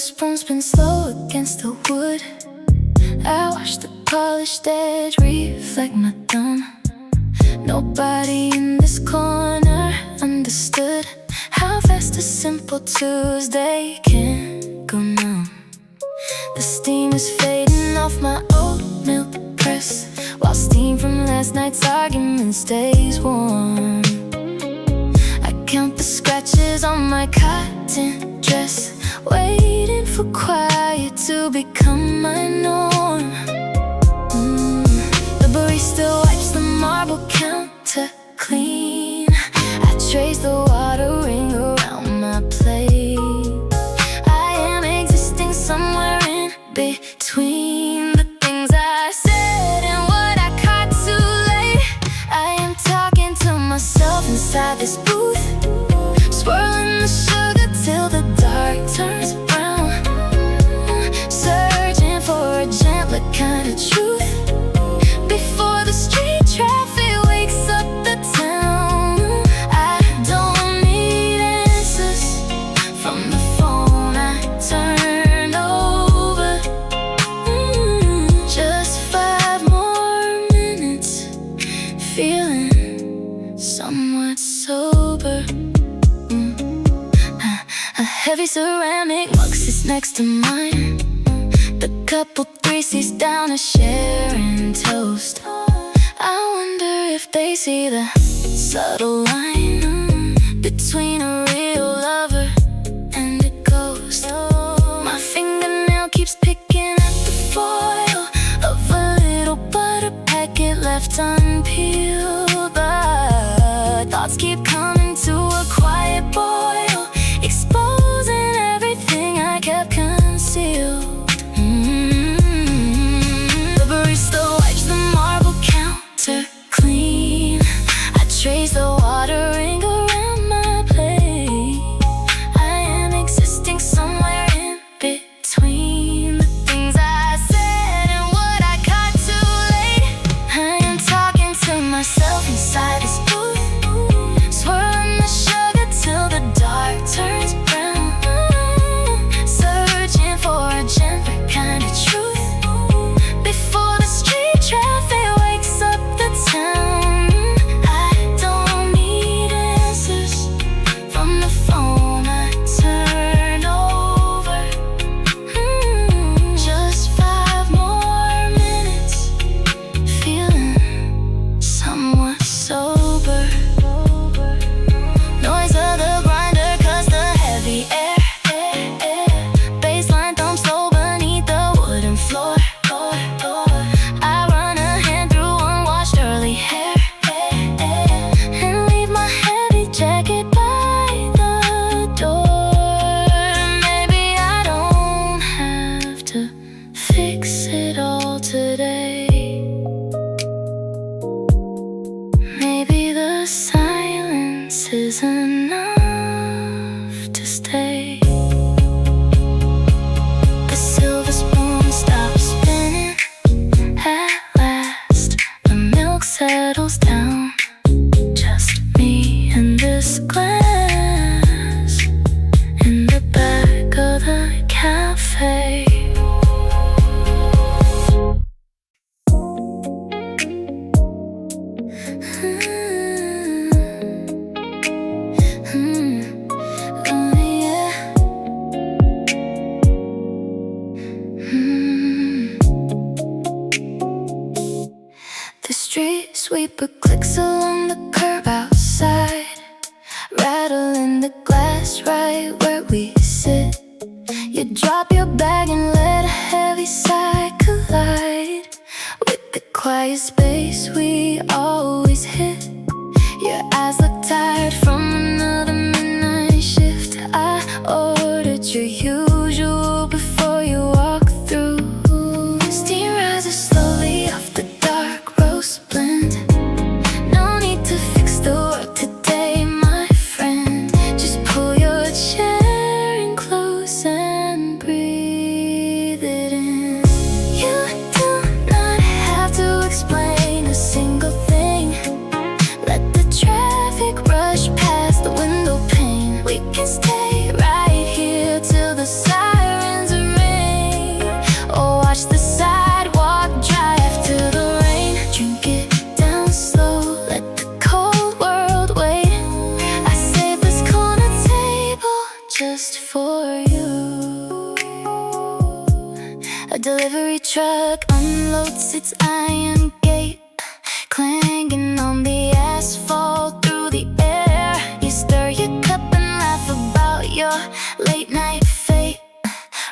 spoon spin slow against the wood. I watch the polished edge reflect my thumb. Nobody in this corner understood how fast a simple Tuesday can go numb. The steam is fading off my oatmeal press, while steam from last night's argument stays warm. I count the scratches on my cotton dress, waiting for quiet to become my norm. The barista wipes the marble counter clean. I trace the watering around my plate. I am existing somewhere in between the things I said and what I caught too late. I am talking to myself inside this booth, swirling the sugar till the dark turns brown, searching for a gentler kind of truth before the street traffic wakes up the town. I don't need answers from the phone I turned over. Just 5 more minutes, feeling somewhat sober. A heavy ceramic mug sits next to mine. The couple 3 seats down are sharing toast. I wonder if they see the subtle line between a real lover and a ghost. My fingernail keeps picking at the foil of a little butter packet left unpeeled, but thoughts keep coming to a quiet boil, exposing everything I kept concealed. The barista wipes the marble counter clean. I trace the watering around my plate. I am existing somewhere in between the things I said and what I caught too late. I am talking to myself inside this booth, swirling the sugar till the dark turns brown, searching for a gentler kind of truth before the street traffic wakes up the town. I don't need answers from the phone I turned over. Just 5 more minutes, feeling somewhat sober. Noise of the grinder cause the heavy air. Baseline thumps slow beneath the wooden floor. I run a hand through unwashed early hair and leave my heavy jacket by the door. Maybe I don't have to fix it all today. Maybe the silence is enough to stay. The silver spoon stops spinning. At last, the milk settles down. Just me and this glass in the back of the cafe. Oh yeah. The street sweeper clicks along the curb outside, rattling the glass right where we sit. You drop your bag and let a heavy sigh collide with the quiet space we always hit. Your eyes look tired from another midnight shift. I ordered your usual before you walk through. Steam rises slowly off the dark roast blend. No need to fix the work today, my friend. Just pull your chair in close and breathe it in. You do not have to explain a single thing. delivery truck unloads its iron gate, clanging on the asphalt through the air. You stir your cup and laugh about your late night fate,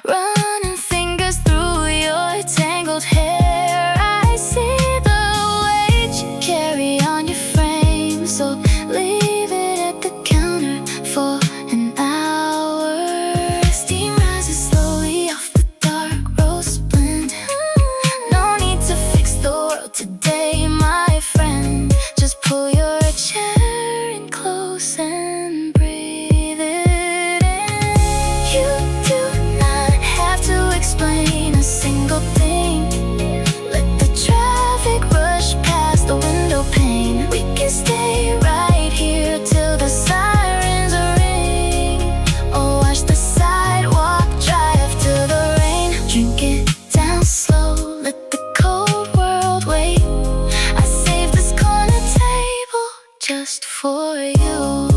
running fingers through your tangled hair. I see the weight you carry on your frame, so leave it at the counter for an hour. Steam rises slowly off the dark roast blend. No need to fix the world today, my friend. Just pull your chair in close and breathe it in. You do not have to explain a single thing. Let the traffic rush past the window pane. We can stay right here till the sirens ring, or watch the sidewalk drive till the rain. Drink it down slow, let the cold world wait. I saved this corner table just for you.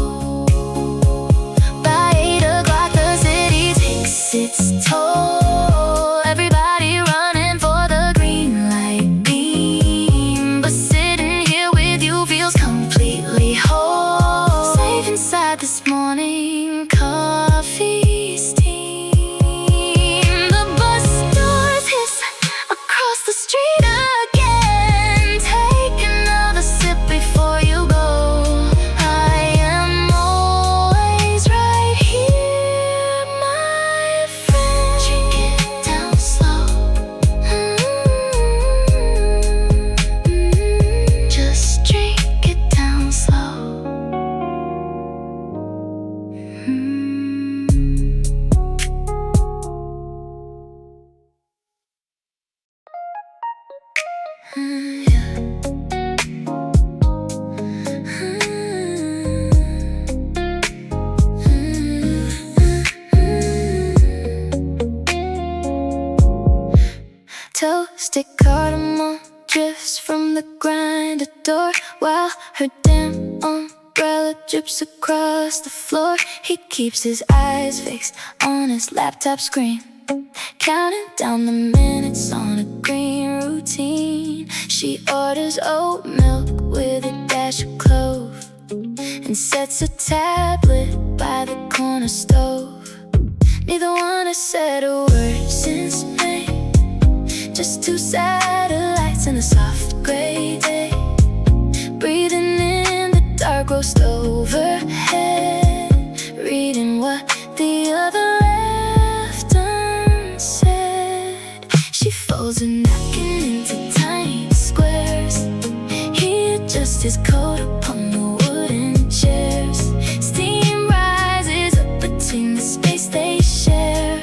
By 8 o'clock the city takes its toll. Everybody running for the green light beam, but sitting here with you feels completely whole. Safe inside this morning coffee steam. The bus doors hiss across the street again. Take another sip before you go. I am always right here, my friend. Drink it down slow. Just drink it down slow. Toasted cardamom drifts from the grinder door, while her damn umbrella drips across the floor. He keeps his eyes fixed on his laptop screen, counting down the minutes on a green routine. She orders oat milk with a dash of clove, and sets a tablet by the corner stove. Neither one has said a word since May, just two satellites in a soft gray day, breathing in the dark roast overhead, reading what the other left unsaid. She folds her napkin into tiny squares. He adjusts his coat upon the wooden chairs. Steam rises up between the space they share,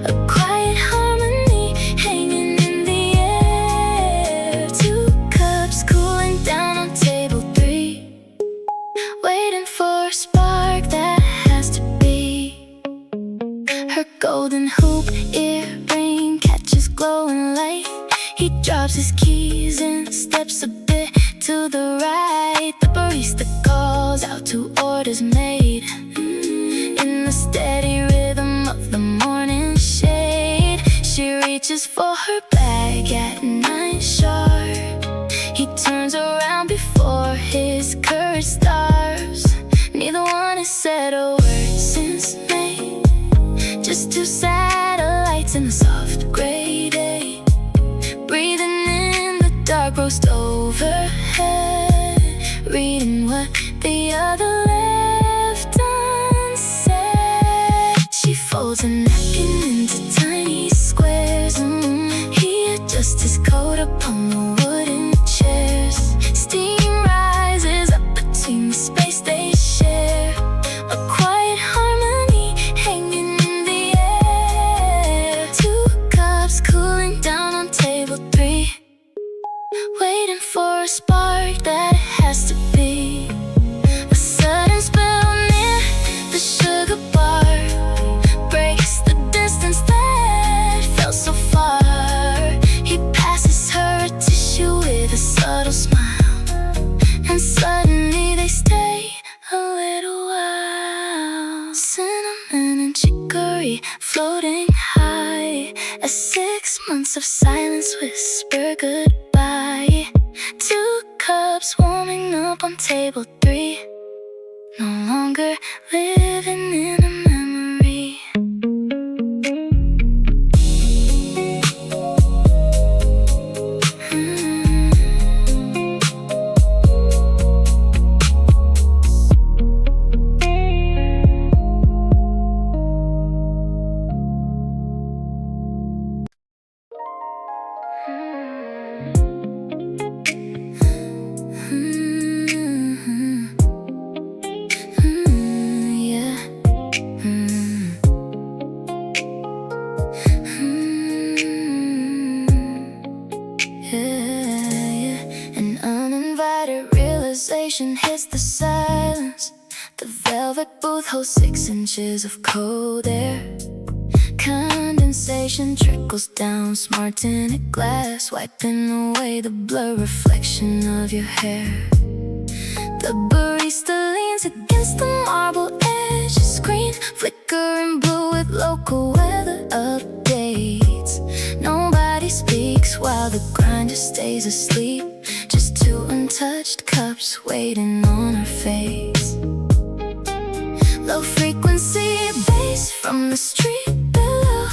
a quiet harmony hanging in the air. Two cups cooling down on table 3, waiting for a spark that has to be. Her golden hoop earring catches glowing light. He drops his keys and steps a bit to the right. The barista calls out 2 orders made, in the steady rhythm of the morning shade. She reaches for her bag at 9 sharp. He turns around before his courage starves. Neither one has said a word since May, just two satellites in the soft gray day, breathing in the dark roast overhead, reading what the other left unsaid. She folds a napkin into tiny squares. He adjusts his coat upon the wooden chairs. Steam rises up between the space they share, a quiet harmony hanging in the air. 2 cups cooling down on table 3, waiting for a spark that has to be. A sudden spell near the sugar bar breaks the distance that felt so far. He passes her a tissue with a subtle smile, and suddenly they stay a little while. Cinnamon and chicory floating high, as 6 months of silence whisper goodbye. 2 cups warming up on table 3. No longer living in a memory. An uninvited realization hits the silence. The velvet booth holds 6 inches of cold air. Condensation trickles down smart tinted glass, wiping away the blurred reflection of your hair. The barista leans against the marble edge screen, flickering blue with local weather updates. Nobody speaks while the grinder stays asleep, just 2 untouched cups waiting on her face. Low frequency bass from the street below,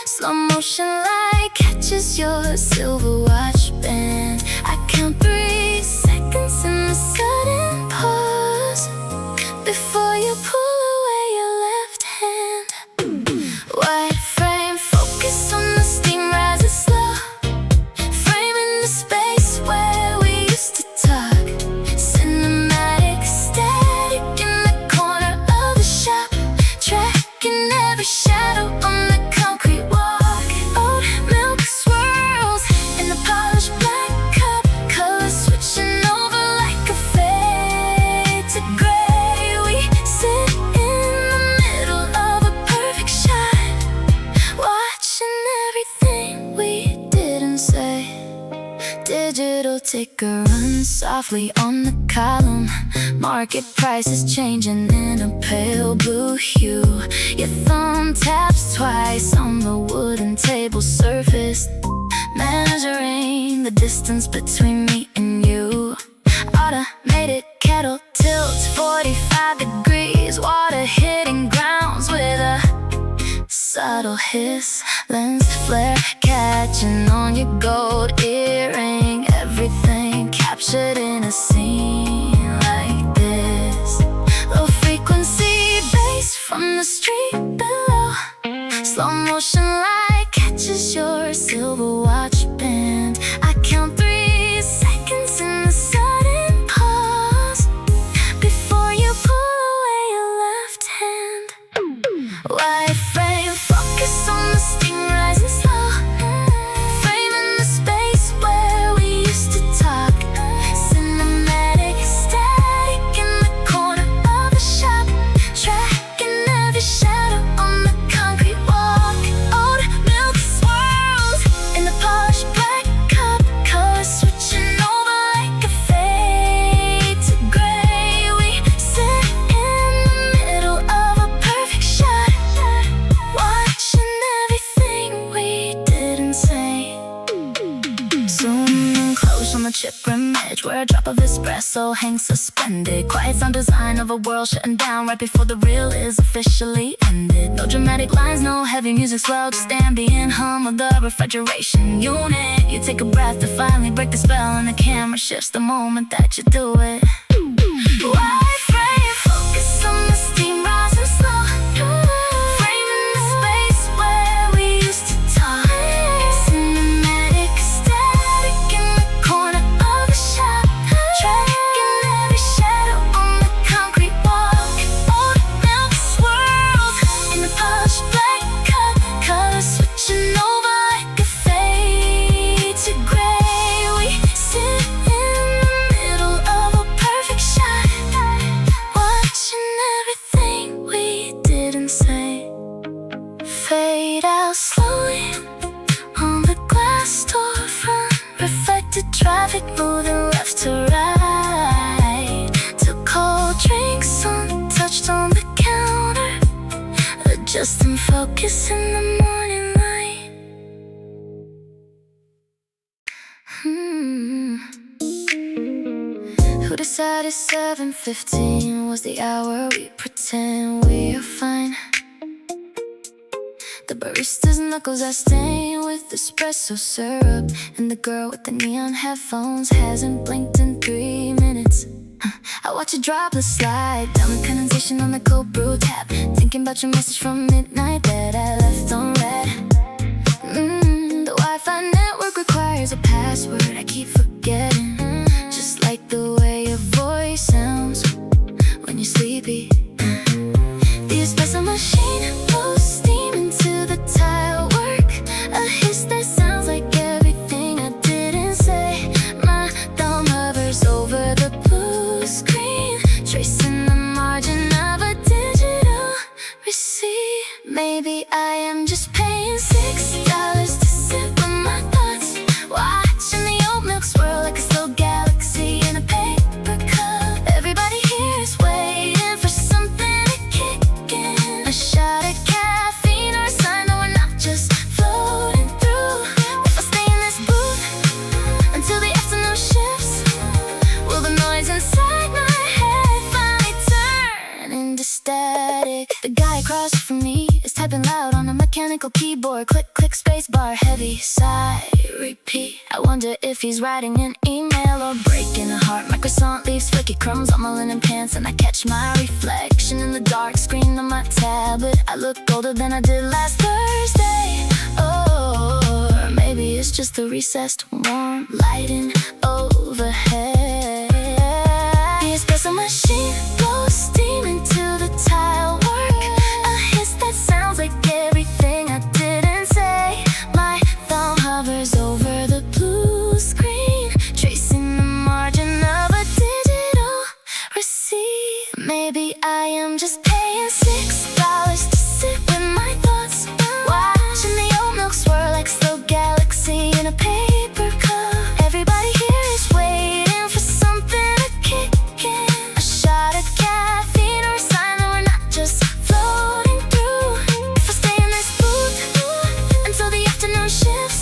slow motion light catches your silver watch band. I count 3 seconds in the sudden pause before you pull away your left hand. Wide frame focus on the steam rising slow, framing the space where we used to talk. Cinematic static in the corner of the shop, tracking every shadow on the concrete walk. Oat milk swirls in the polished black cup, colors switching over like a fade to gray. We sit in the middle of a perfect shot, watching everything we didn't say. Digital ticker runs softly on the column, market prices changing in a pale blue hue. Your thumb taps twice on the wooden table surface, measuring the distance between me and you. Automated kettle tilts 45 degrees, water hitting grounds with a subtle hiss. Lens flare catching on your gold earring, everything captured in a scene like this. Low frequency bass from the street below, slow motion light catches your silver watch band. I count 3 seconds in the sudden pause before you pull away your left hand. Wide frame focus on the steam rising slow, framing the space where we used to talk. Cinematic static in the corner of the shop, tracking every shadow on the concrete walk. Oat milk swirls in the polished black cup, colors switching over like a fade to gray. We sit in the middle of a perfect shot, watching everything we didn't say. Zoom in close on the chip image, where a drop of espresso hangs suspended. Quiet sound design of a world shutting down right before the reel is officially ended. No dramatic lines, no heavy music swell, just ambient hum of the refrigeration unit. You take a breath to finally break the spell, and the camera shifts the moment that you do it. Wide frame focus on the steam rising slow, framing the space where we used to talk. Cinematic static in the corner of the shop, tracking every shadow on the concrete walk. Oat milk swirls in the polished black cup, colors switching over like a fade to gray. We sit in the middle of a perfect shot, watching everything we didn't say fade out slowly on the glass storefront. Reflected traffic moving left to right. Two cold drinks untouched on the counter, adjusting focus in the morning light. said it's 7:15 was the hour we pretend we are fine. The barista's knuckles are stained with espresso syrup, and the girl with the neon headphones hasn't blinked in 3 minutes. I watch a droplet slide down the condensation on the cold brew tap, thinking about your message from midnight that I left on red. The Wi-Fi network requires a password I keep forgetting, just like the way your voice sounds when you're sleepy. The espresso machine blows steam into the tile work, a hiss that sounds like everything I didn't say. My thumb hovers over the blue screen, tracing the margin of a digital receipt. Maybe I am just paying $6 to sit with my thoughts, watching the oat milk swirl like a slow galaxy in a paper cup. Everybody here is waiting for something to kick in, a shot of caffeine or a sign that we're not just floating through. If I stay in this booth until the afternoon shifts, will the noise inside my head finally turn into static? The guy across from me is typing loud on a mechanical keyboard. Click, click, space bar, heavy sigh, repeat. I wonder if he's writing an email or breaking a heart. My croissant leaves flicky crumbs on my linen pants, and I catch my reflection in the dark screen on my tablet. I look older than I did last Thursday. Or maybe it's just the recessed warm lighting overhead. The espresso machine blows steam into the tile work, a hiss that sounds like everything I didn't say. My thumb hovers over the blue screen, tracing the margin of a digital receipt. Maybe I am just paying $6 to sit with my thoughts, watching the oat milk swirl like a slow galaxy in a paper cup. Everybody here is waiting for something to kick in, a shot of caffeine or a sign that we're not just floating through. If I stay in this booth until the afternoon shifts,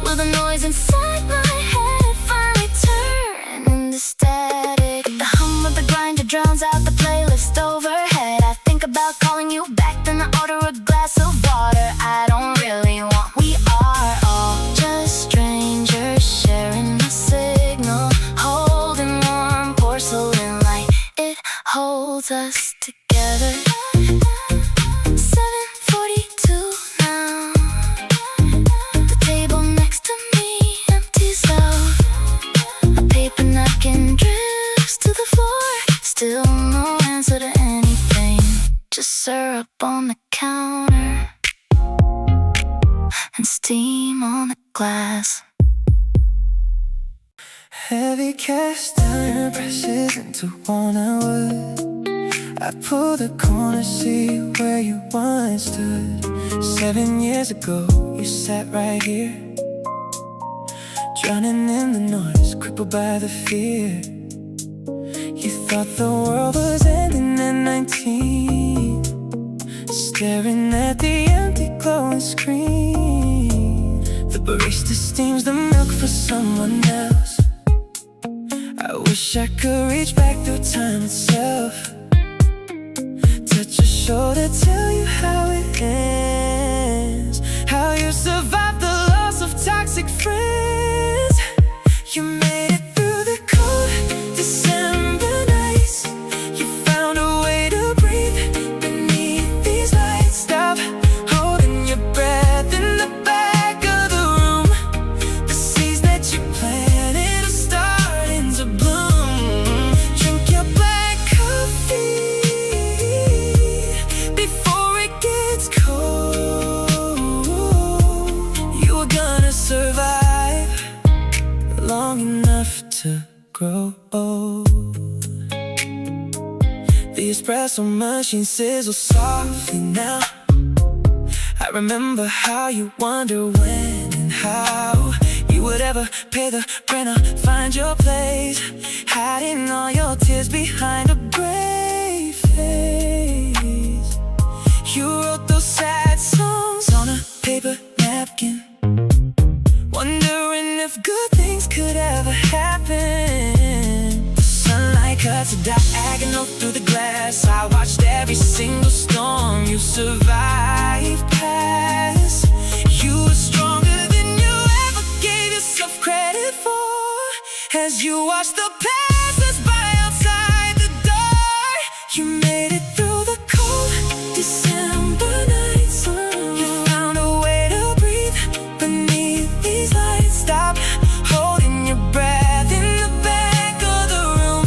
will the noise inside my head finally turn into static? The hum of the grinder drowns out the playlist overhead. I think about calling you back, then I order a glass of water I don't really want. We are all just strangers sharing a signal, holding warm porcelain light. It holds us together. 7:42 now. The table next to me empties out. A paper napkin drifts to the floor. Still no answer to anything, just syrup on the counter and steam on the glass. Heavy cast iron presses into walnut wood. I pull the corner seat where you once stood. 7 years ago, you sat right here, drowning in the noise, crippled by the fear. You thought the world was ending at 19, staring at the empty glowing screen. The barista steams the milk for someone else. I wish I could reach back through time itself, touch your shoulder, tell you how it ends, how you survived the loss of toxic friends. You made it through the cold December nights. You found a way to breathe beneath these lights. Stop holding your breath in the back of the room. The seeds that you planted are starting to bloom. Drink your black coffee before it gets cold. You were gonna survive long enough to grow old. The espresso machine sizzles softly now. I remember how you wonder when and how you would ever pay the rent or find your place, hiding all your tears behind a brave face. You wrote those sad songs on a paper napkin, wondering if good things could ever happen. The sun single storm you survived past. You were stronger than you ever gave yourself credit for. As you watched the passers by outside the door, you made it through the cold December nights. You found a way to breathe beneath these lights. Stop holding your breath in the back of the room.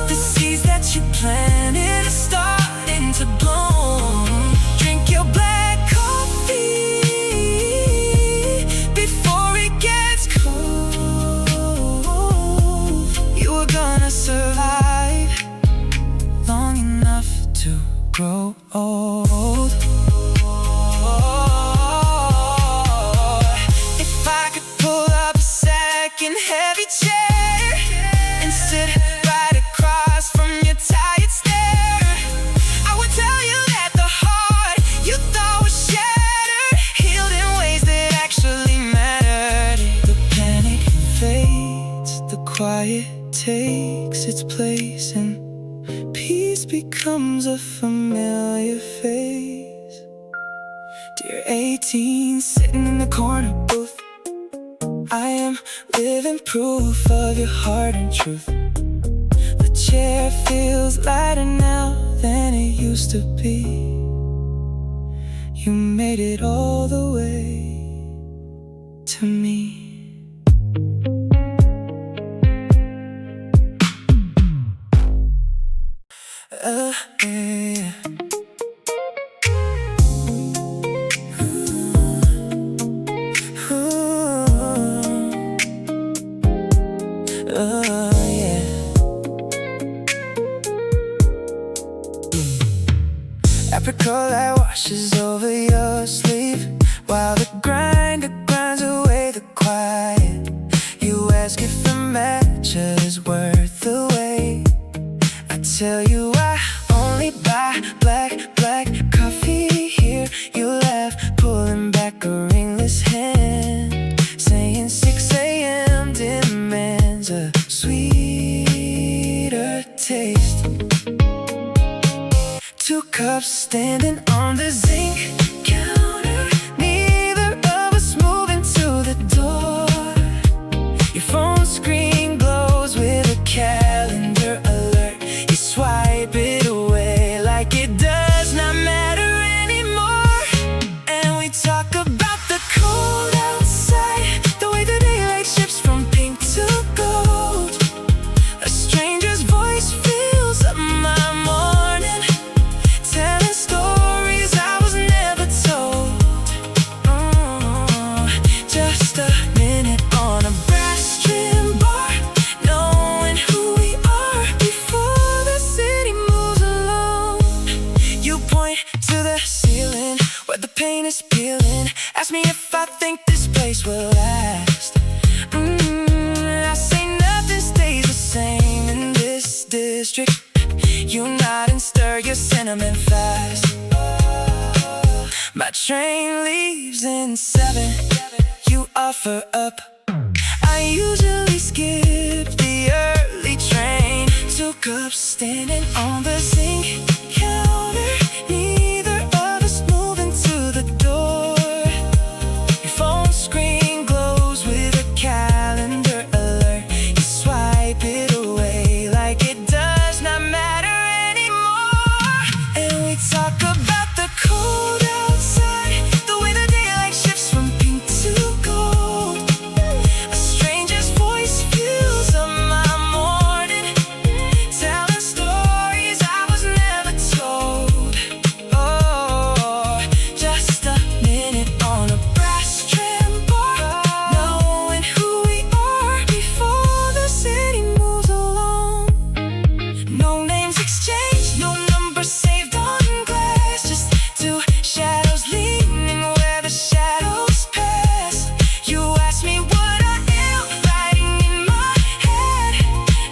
The seeds that you planted are starting to bloom. Drink your black coffee before it gets cold. You were gonna survive long enough to grow old. If I could pull up a second heavy chair and sit right across from your tired stare, I would tell you that the heart you thought was shattered healed in ways that actually mattered. The panic fades, the quiet takes its place, and peace becomes a familiar face. Dear 18, sitting in the corner booth, I am living proof of your heart and truth. The chair feels lighter now than it used to be. You made it all the way to me. Yeah. Yeah. Apricot that washes over your sleeve while the grinder grinds away the quiet. You ask if the match is worth the wait. I tell you I only buy black coffee here. You laugh, pulling back a ringless hand, saying 6 a.m. demands a sweeter taste. 2 cups standing on the zinc counter, neither of us moving to the door. Your phone screen glows with a calendar alert. You swipe it away like it does not matter anymore. And we talk about the cold outside, the way the daylight shifts from pink to gold. A stranger's voice fills up my morning, telling stories I was never told. Just a minute on a brass trim bar, knowing who we are before the city moves along. You point to the ceiling where the paint is peeling, ask me if I think this place will last. I say nothing stays the same in this district. You nod and stir your cinnamon fast. My train leaves in 7. You offer up. I usually skip the early train. 2 cups standing on the zinc counter, neither of us moving to the door. Your phone screen glows with a calendar alert. You swipe it away like it does not matter anymore. And we talk about the cold outside, the way the daylight shifts from pink to gold. A stranger's voice fills up my morning, telling stories I was never told. Oh, just a minute on a brass trim bar, knowing who we are before the city moves along. No names exchanged, no numbers saved on glass, just 2 shadows leaning where the shadows pass. You ask me what I am writing in my head.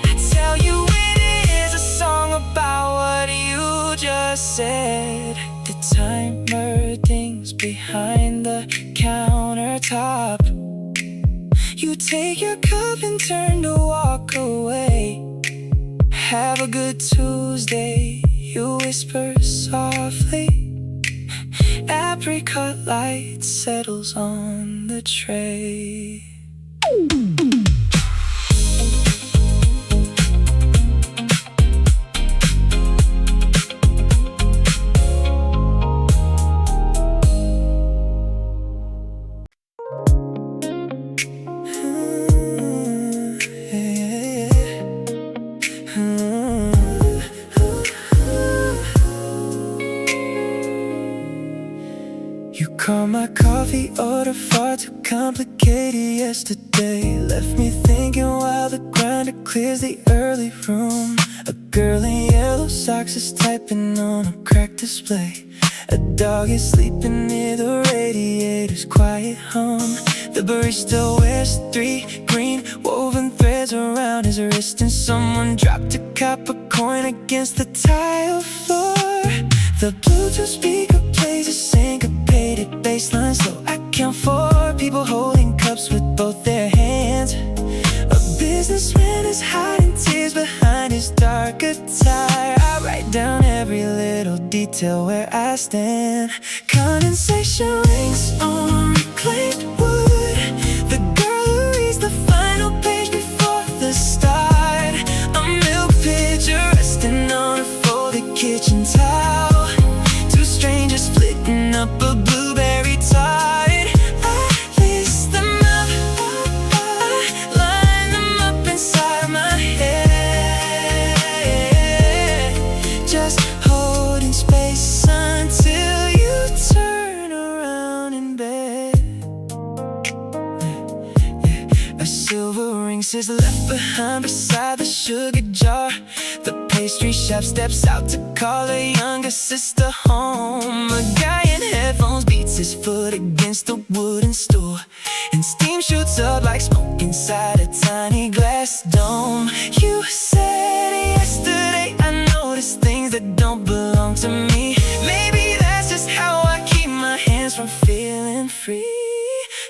I tell you it is a song about what you just said. The timer dings behind the countertop. You take your cup and turn to walk away. Have a good Tuesday, you whisper softly. Apricot light settles on the tray. Call my coffee order far too complicated yesterday. Left me thinking while the grinder clears the early room. A girl in yellow socks is typing on a cracked display. A dog is sleeping near the radiator's quiet hum. The barista wears 3 green woven threads around his wrist, and someone dropped a copper coin against the tile floor. The Bluetooth speaker plays a syncopated bass line, so I count 4 people holding cups with both their hands. A businessman is hiding tears behind his dark attire. I write down every little detail where I stand. Condensation rings on reclaimed wood. The girl who reads the final page before the start. A milk pitcher resting on a folded kitchen towel. Strangers splitting up a blueberry tart. I list them up, I line them up inside my head. Just holding space until you turn around in bed. A silver ring says left behind beside the sugar jar. The pastry chef steps out to call her younger sister home. A guy in headphones beats his foot against the wooden stool, and steam shoots up like smoke inside a tiny glass dome. You said yesterday I noticed things that don't belong to me. Maybe that's just how I keep my hands from feeling free.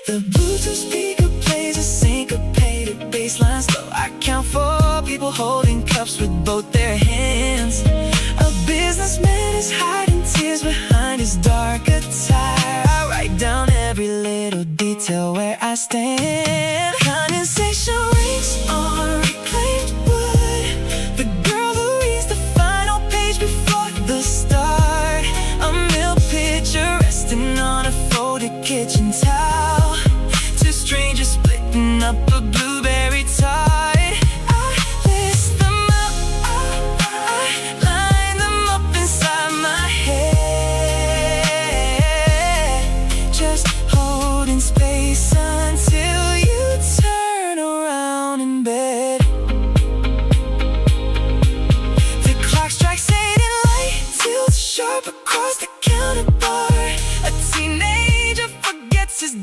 The Bluetooth speaker plays a syncopated bass line, slow. I count 4 people holding cups with both their hands. A businessman is hiding tears behind his dark attire. I write down every little detail where I stand. Condensation rings on reclaimed wood. The girl who reads the final page before the start. A milk pitcher resting on a folded kitchen towel. 2 strangers splitting up a blueberry tart.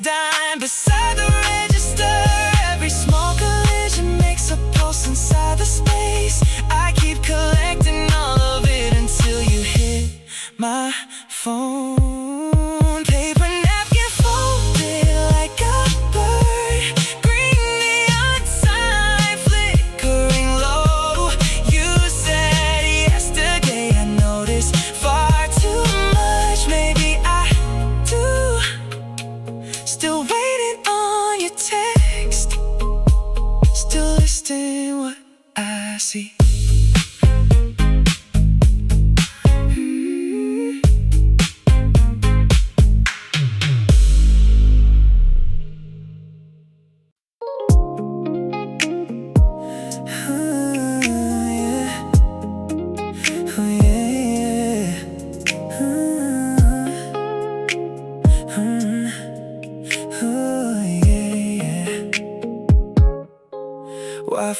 Dime beside the register. Every small collision makes a pulse inside the space. I keep collecting all of it until you hit my phone. Paper napkin folded like a bird. Green neon sign flickering low. You said yesterday I noticed far too much. Maybe I do. Still waiting on your text. Still listing what I see.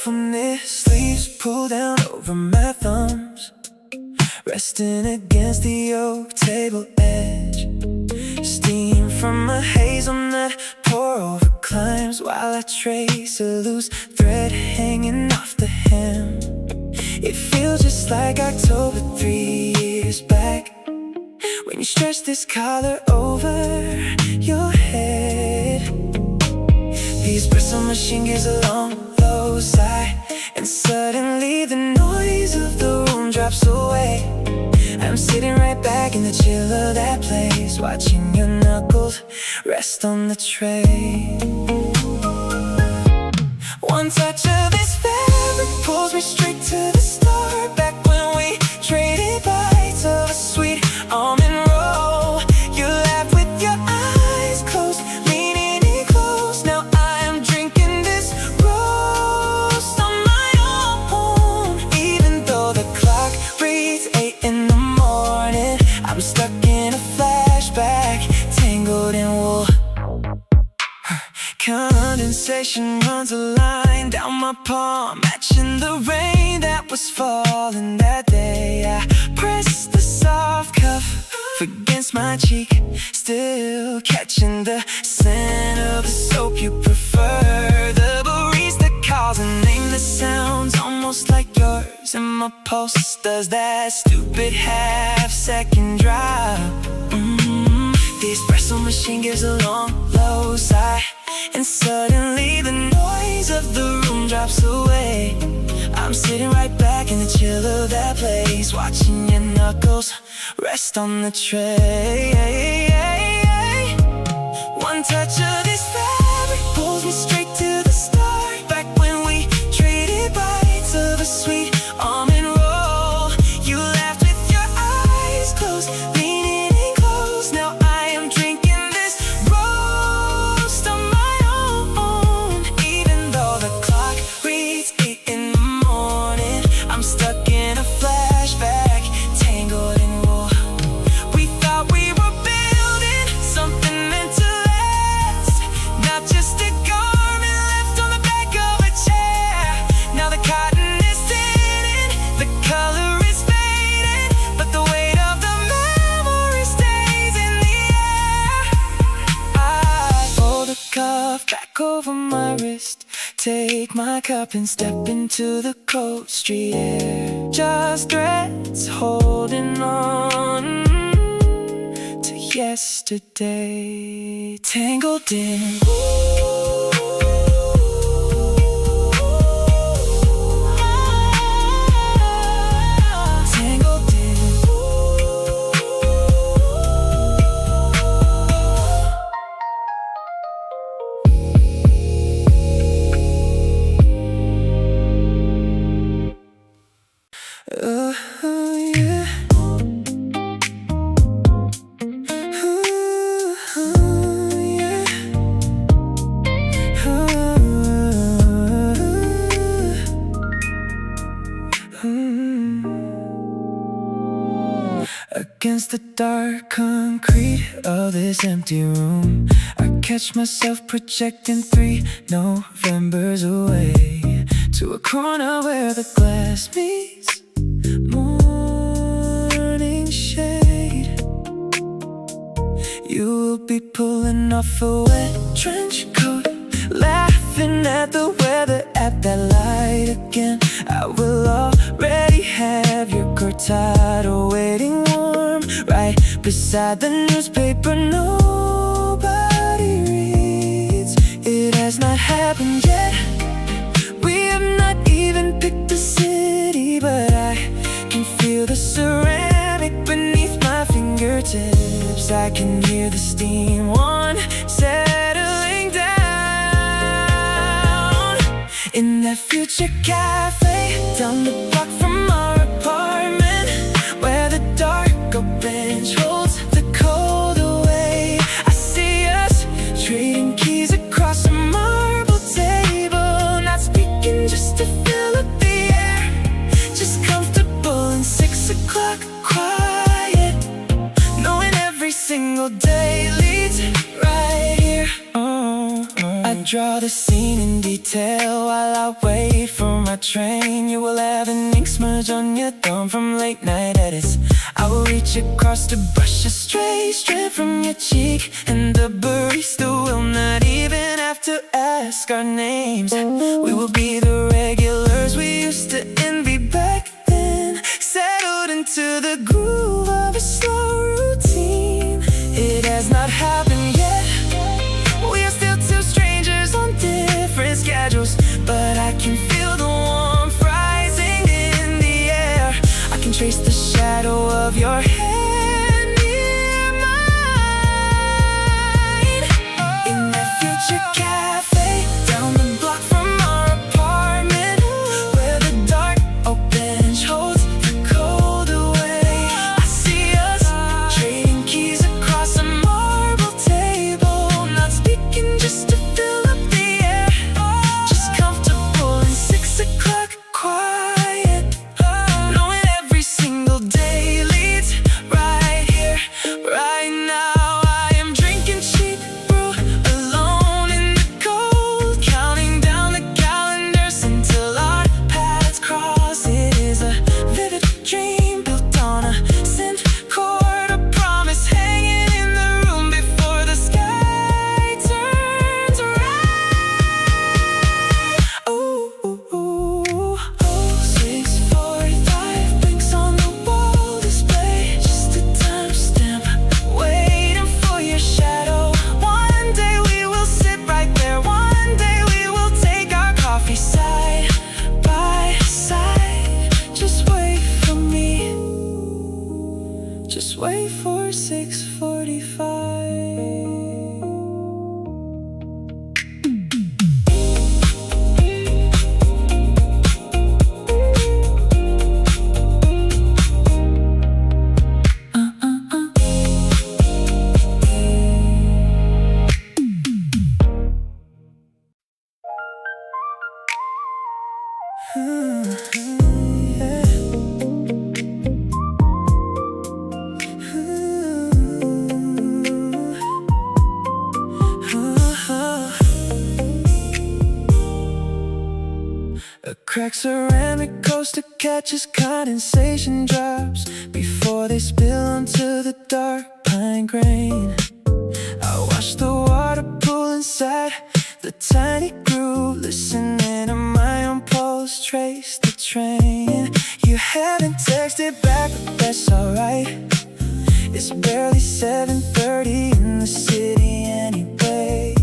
From this, sleeves pulled down over my thumbs, resting against the oak table edge. Steam from a hazelnut pour over climbs, while I trace a loose thread hanging off the hem. It feels just like October 3 years back, when you stretch this collar over your head. The espresso machine gives a long low sigh, and suddenly the noise of the room drops away. I'm sitting right back in the chill of that place, watching your knuckles rest on the tray. One touch of this fabric pulls me straight to the start, back when we traded bites of a sweet almond roll. You laughed with your eyes closed, leaning in close. Now I am drinking this roast on my own. Even though the clock reads 8 in the morning, I'm stuck in a flashback, tangled in wool. Condensation runs a line down my palm, matching the rain that was falling that day. I pressed the soft cuff against my cheek, still catching the scent of the soap you prefer. The barista calls a name that sounds almost like yours, and my pulse does that stupid half-second drop. The espresso machine gives a long, low sigh, and suddenly the noise of the room drops away. I'm sitting right back in the chill of that place, watching your knuckles rest on the tray. One touch of this fabric pulls me straight to the start, back when we traded bites of a sweet almond roll. You laughed with your eyes closed, leaning in close. Now I am drinking this roast on my own. Even though the clock reads 8 in the morning, I'm stuck in a flashback, tangled in wool. We thought we were building something meant to last, not just a garment left on the back of a chair. Now the cotton is thinning, the color is fading, but the weight of the memory stays in the air. I fold the cuff back over my wrist, take my cup and step into the cold street air. Just threads holding on to yesterday, tangled in tangled in yeah. Yeah. Against the dark concrete of this empty room, I catch myself projecting 3 Novembers away, to a corner where the glass meets morning shade. You will be pulling off a wet trench coat, laughing at the weather at that light again. I will already have your cortado waiting warm, right beside the newspaper nobody reads. It has not happened yet, we have not even picked a city, but I can feel the ceramic beneath my fingertips. I can hear the steam one settling down in that future cafe down the block from our apartment, where the dark oak bench holds the cold away. I see us trading keys across a marble table, not speaking just to fill up the air, just comfortable in 6 o'clock quiet, knowing every single day leads right here. I draw the scene in detail while I wait for my train. You will have an ink smudge on your thumb from late night edits. I will reach across to brush a stray strand from your cheek, and the barista will not even have to ask our names. We will be the regulars we used to envy back then, settled into the groove of a slow routine. It has not happened yet, we are still 2 strangers on different schedules, but I can feel the warmth rising in the air. I can trace the shadow of your before 6:45. A cracked ceramic coaster catches condensation drops before they spill onto the dark pine grain. I watch the water pool inside the tiny groove, listening to my own pulse trace the train. You haven't texted back, but that's alright. It's barely 7:30 in the city anyway.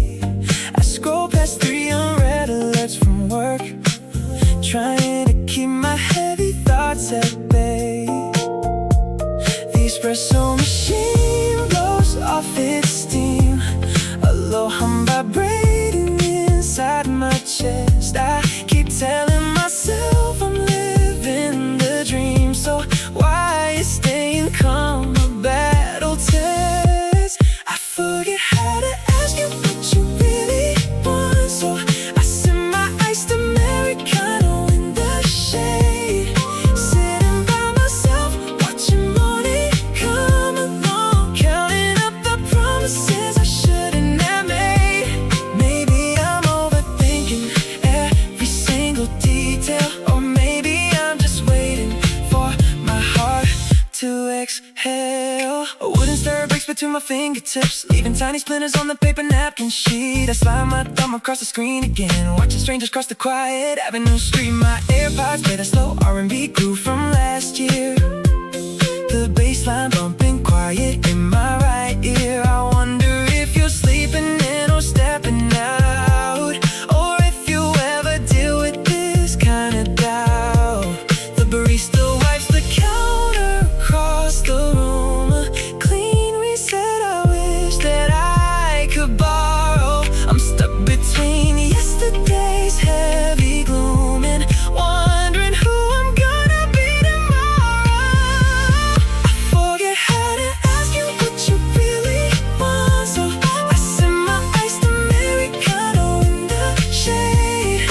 I scroll past 3 unread alerts from work, trying to keep my heavy thoughts at bay. The espresso machine blows off its steam, a low hum vibrating inside my chest. I keep telling myself I'm living the dream, so why is staying calm a battle test? I forget how to ask you what you really want, so I sip my iced Americano in the shade, sitting by myself, watching morning come along, counting up the promises I shouldn't have made. Maybe I'm overthinking every single detail, or maybe I'm just waiting for my heart to exhale. A wooden stir breaks between my fingertips, leaving tiny splinters on the paper napkin sheet. I slide my thumb across the screen again, watching strangers cross the quiet avenue street. My AirPods play the slow R&B groove from last year, the bass line bumping quiet in my right ear. I wonder if you're sleeping in or stepping out, or if you ever deal with this kind of doubt. The barista wipes the counter across the room, a clean reset I wish that I could borrow. I'm stuck between yesterday's heavy gloom and wondering who I'm gonna be tomorrow. I forget how to ask you what you really want, so I sip my iced Americano in the shade,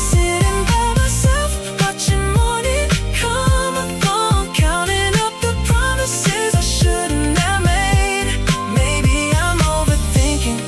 sitting by myself, watching morning come along, counting up the promises I shouldn't have made. Maybe I'm overthinking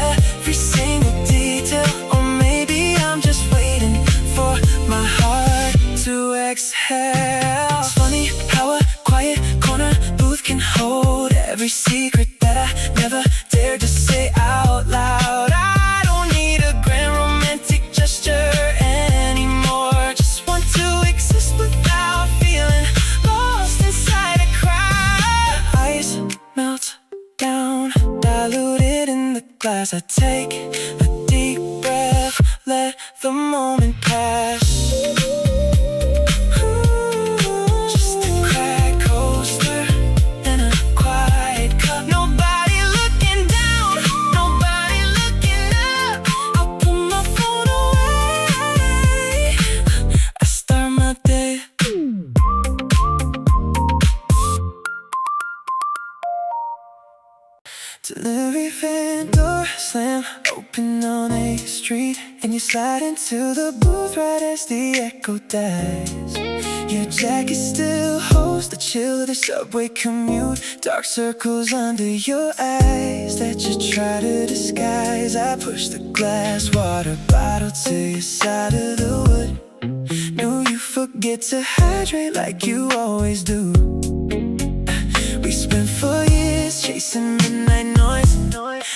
every single detail, or maybe I'm just waiting for my heart to exhale. It's funny how a quiet corner booth can hold every secret that I never dared to say out loud. I don't need a grand romantic gesture anymore, just want to exist without feeling lost inside a crowd. Ice melts down, diluted in the glass. I take a deep breath, let the moment pass. Just a cracked coaster and a quiet cup. Nobody looking down, nobody looking up. I'll put my phone away, I start my day. Delivery van door slam open on A Street, and you slide into the booth right as the echo dies. Your jacket still holds the chill of the subway commute, dark circles under your eyes that you try to disguise. I push the glass water bottle to your side of the wood. Knew you forget to hydrate like you always do. We spent 4 years chasing midnight noise.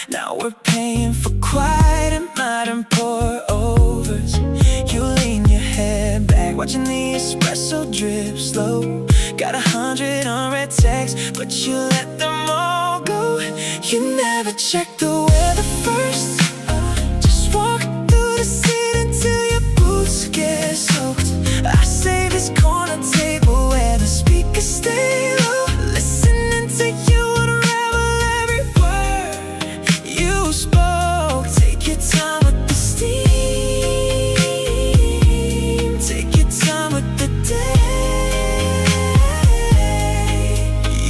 Now we're paying for quiet and modern pour-overs. You lean your head back, watching the espresso drip slow. Got 100 unread texts, but you let them all go. You never check the weather first, just walk through the city until your boots get soaked. I say this corner table where the speakers stay low, listening to you on time with the steam. Take your time with the day.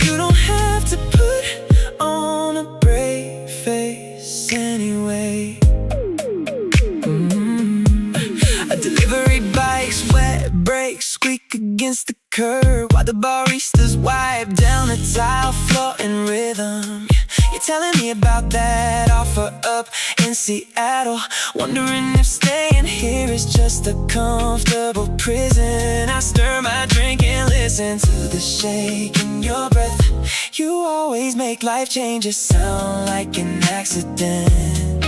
You don't have to put on a brave face anyway. A delivery bike's wet brakes squeak against the curb, while the baristas wipe down the tile floor in rhythm. You're telling me about that offer up in Seattle, wondering if staying here is just a comfortable prison. I stir my drink and listen to the shake in your breath. You always make life changes sound like an accident.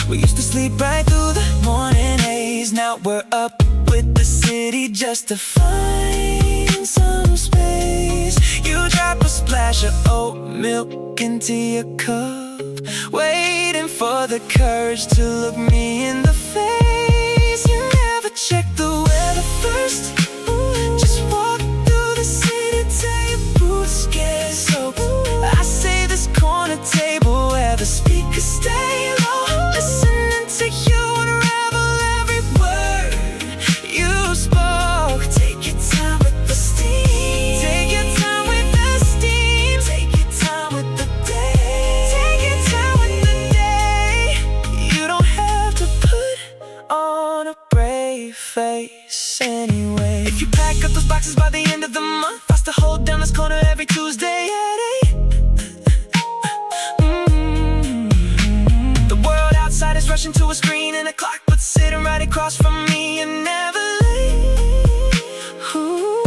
We used to sleep right through the morning haze. Now we're up with the city just to find some space. You drop a splash of oat milk into your cup, waiting for the courage to look me in the face. You never check the weather first, just walk through the city till your boots get soaked. I say this corner table where the speakers stay low, listening to you unravel every word you spoke. Take your time with the steam. Take your time with the steam. Take your time with the day. Take your time with the day. You don't have to put on a brave face anyway. If you pack up those boxes by the end of the month, I still hold down this corner every Tuesday at 8. The world outside is rushing to a screen and a clock, but sitting right across from me, you're never late. Ooh.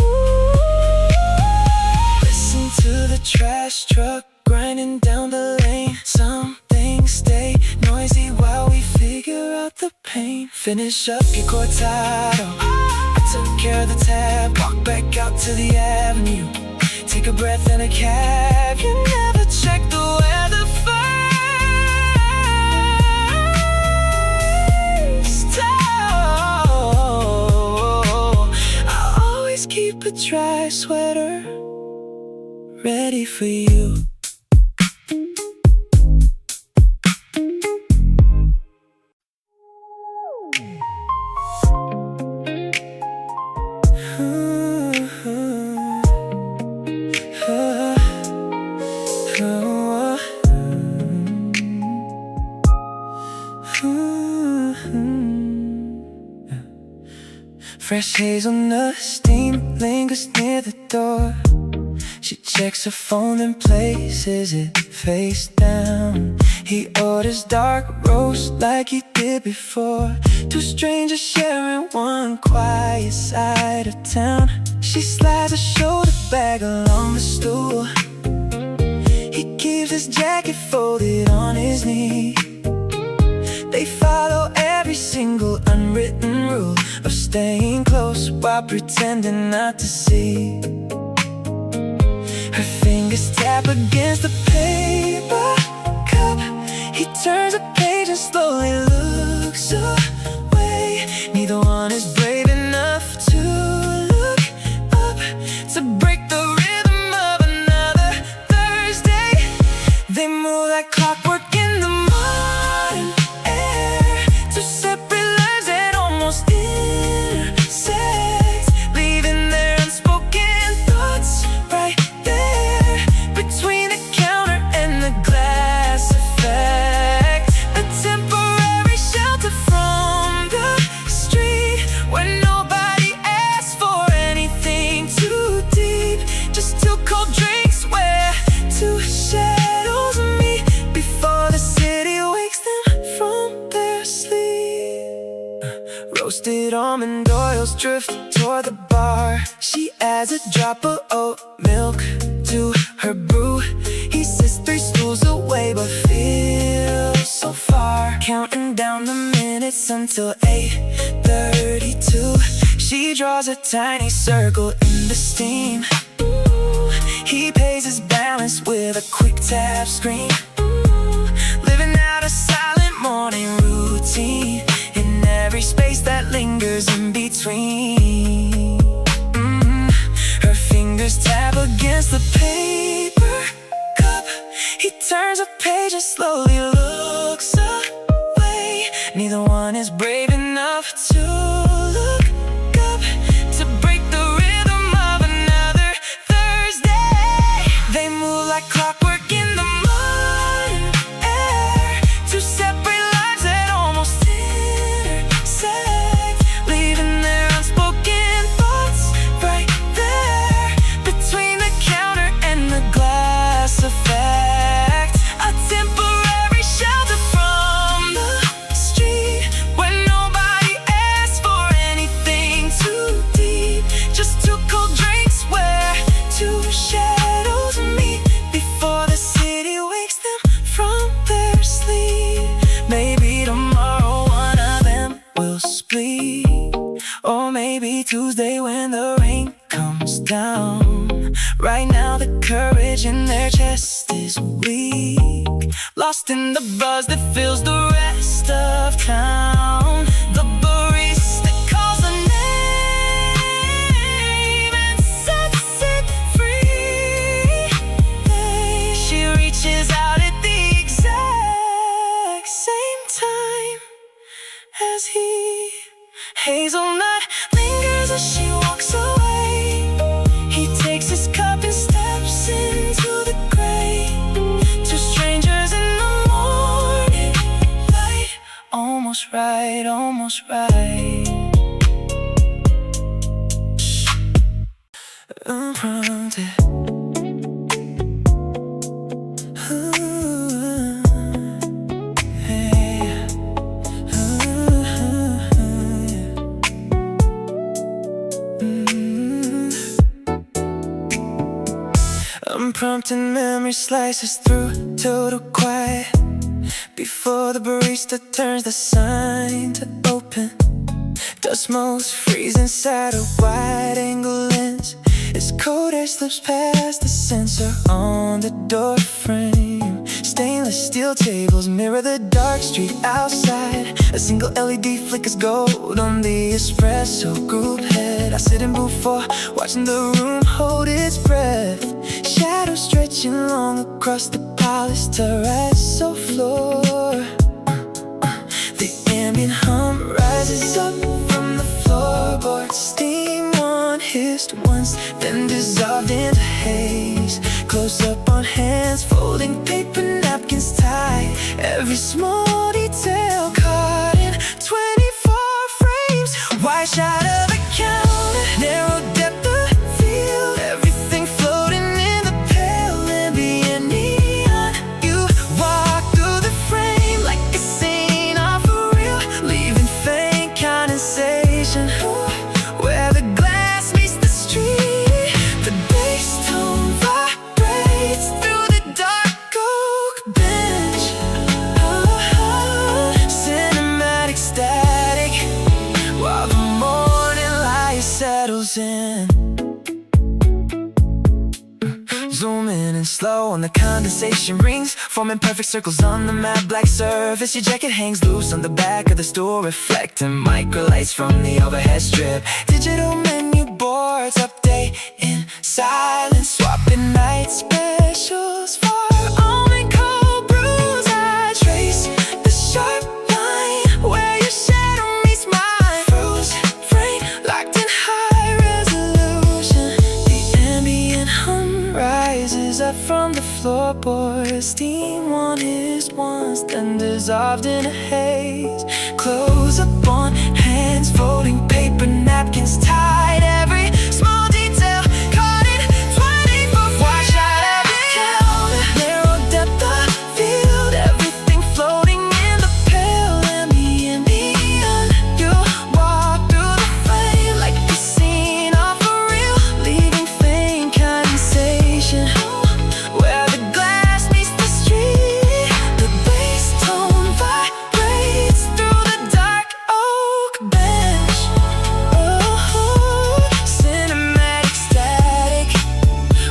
Listen to the trash truck grinding down the lane. Some things stay noisy while we figure out the pain. Finish up your cortado, I took care of the tab. Walk back out to the avenue, take a breath in a cab. You never check the weather first. Oh, I always keep a dry sweater ready for you. Fresh hazelnut steam lingers near the door. She checks her phone and places it face down. He orders dark roast like he did before. Two strangers sharing one quiet side of town. She slides a shoulder bag along the stool. He keeps his jacket folded on his knee. They follow every single unwritten rule of staying close while pretending not to see. Her fingers tap against the paper cup. He turns a page and slowly looks away. Neither one is brave enough to look up, to break the rhythm of another Thursday. They move like clockwork in the modern air. Two separate lives that almost intersect, leaving their unspoken thoughts right there between the counter and the glass effect. A temporary shelter from the street where nobody asks for anything too deep. Just two cold drinks where two shadows meet before the city wakes them from their sleep. Roasted almond oils drift toward the bar. She adds a drop of oat milk to her brew. He sits 3 stools away but feels so far, counting down the minutes until 8:32. She draws a tiny circle in the steam. He pays his balance with a quick tap screen. Living out a silent morning routine in every space that lingers in between. Her fingers tap against the paper cup. He turns a page and slowly looks away. like clockwork in the morning air. Two separate lives that almost intersect, leaving their unspoken thoughts right there between the counter and the glass effect. A temporary shelter from the street where nobody asks for anything too deep. Just two cold drinks where two shadows meet before the city wakes them from their sleep. Maybe tomorrow one of them will split, or maybe Tuesday when the rain comes down. Right now the courage in their chest is weak, lost in the buzz that fills the rest of town. The barista calls a name and sets it free. She reaches out at the exact same time as he. Hazelnut lingers as she walks away. He takes his cup and steps into the gray. Two strangers in the morning light. Almost right, almost right. Unprompted. Unprompted memory slices through total quiet before the barista turns the sign to open. Dust motes freeze inside a wide-angle lens. As cold air slips past the sensor on the door frame. Stainless steel tables mirror the dark street outside. A single LED flickers gold on the espresso group head. I sit in booth 4, watching the room hold its breath. Shadows stretching long across the polished terrazzo floor. The ambient hum rises up from the floorboard. Steam one hissed once, then dissolved into haze. Close up on hands, folding paper napkins tight. Every small detail caught in 24 frames. Wide shot of the counter, narrow depth of field. Everything floating in the pale ambient neon. You walk through the frame like a scene off a reel, leaving faint condensation where the glass meets the street. The bass tone vibrates through the dark oak bench. Cinematic static while the morning light settles in. Zoom in and slow on the condensation rings, forming perfect circles on the matte black surface. Your jacket hangs loose on the back of the stool, reflecting microlights from the overhead strip. Digital menu boards update in silence, swapping night specials for almond cold brews. I trace the sharp line where your shadow meets mine. Froze frame locked in high resolution. The ambient hum rises up from the floorboard. Steam one hissed once, then dissolved in a haze. Close up on hands, folding paper napkins tight. Every small detail caught in 24 frames. Wide shot of the counter, narrow depth of field. Everything floating in the pale ambient neon. You walk through the flame like a scene off a reel, leaving faint condensation where the glass meets the street. The bass tone vibrates through the dark oak bench. Cinematic static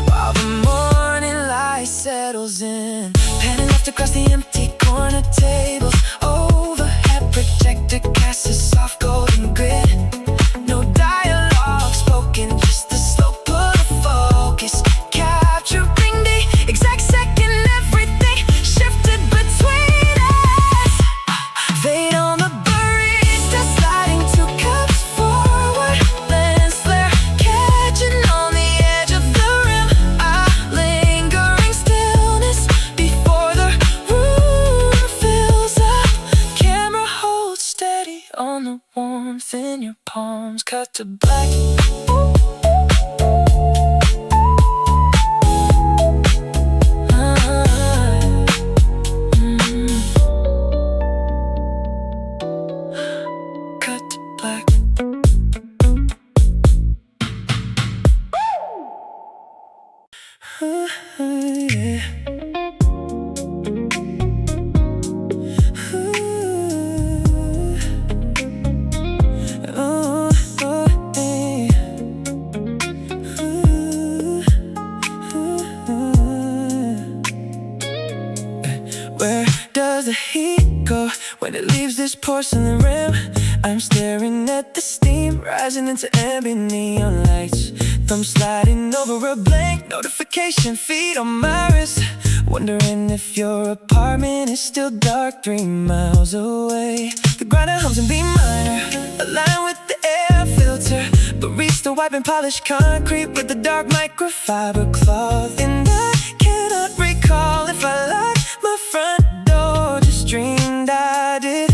while the morning light settles in. Panning left across the empty corner tables. Overhead projector casts a soft golden grid. No dialogue spoken, just the slow pull of focus, capturing the exact second everything shifted between us. Fade on the barista, sliding 2 cups forward. Lens flare catching on the edge of the rim. A lingering still palms cut to black. Cut to black. Yeah. Where does the heat go when it leaves this porcelain rim? I'm staring at the steam rising into ambient neon lights. Thumb sliding over a blank notification feed on my wrist, wondering if your apartment is still dark 3 miles away. The grinder hums in B minor, aligned with the air filter, barista wiping polished concrete with the dark microfiber cloth. And I cannot recall if I locked my front door, just dreamed I did.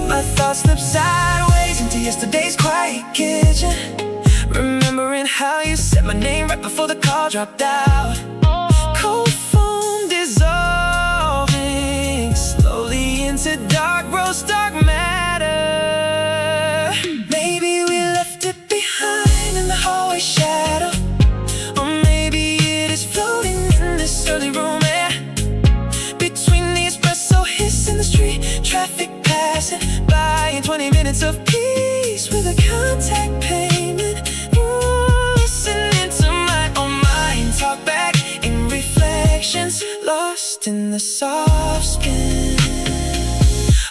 My thoughts slip sideways into yesterday's quiet kitchen, remembering how you said my name right before the call dropped out. Cold foam dissolving slowly into dark roast dark matter. Maybe we left it behind in the hallway shadow, or maybe it is floating in this early room air. Between the espresso hiss in the street, traffic passing by in 20 minutes of peace with a contact payment. Listening to my own mind talk back in reflections, lost in the soft spin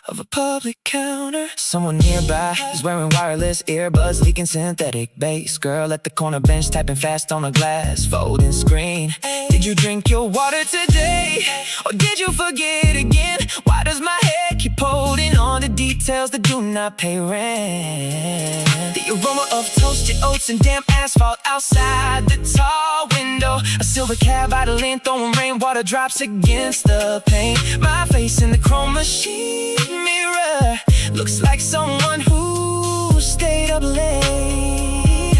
of a public counter. Someone nearby is wearing wireless earbuds, leaking synthetic bass. Girl at the corner bench typing fast on a glass folding screen. Did you drink your water today, or did you forget again? Why does my head keep holding on to details that do not pay rent? The aroma of toasted oats and damp asphalt outside the tall window. A silver cab idling, throwing rainwater drops against the paint. My face in the chrome machine mirror looks like someone who stayed up late.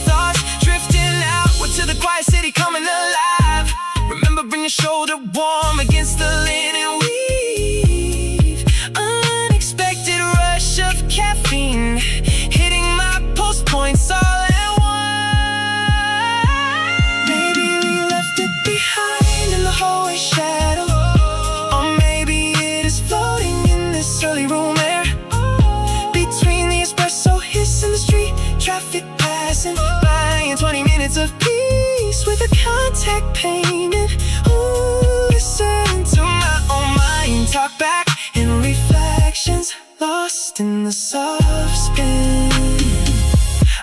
Thoughts drifting outward to the quiet city coming alive, remembering your shoulder warm against the linen weave. Unexpected rush of caffeine hitting my pulse points all at once. Maybe we left it behind in the hallway shadow, or maybe it is floating in this early room air. Between the espresso hiss in the street, traffic passing by in 20 minutes of peace with a contact payment. Ooh, listen to my own mind talk back in reflections, lost in the soft spin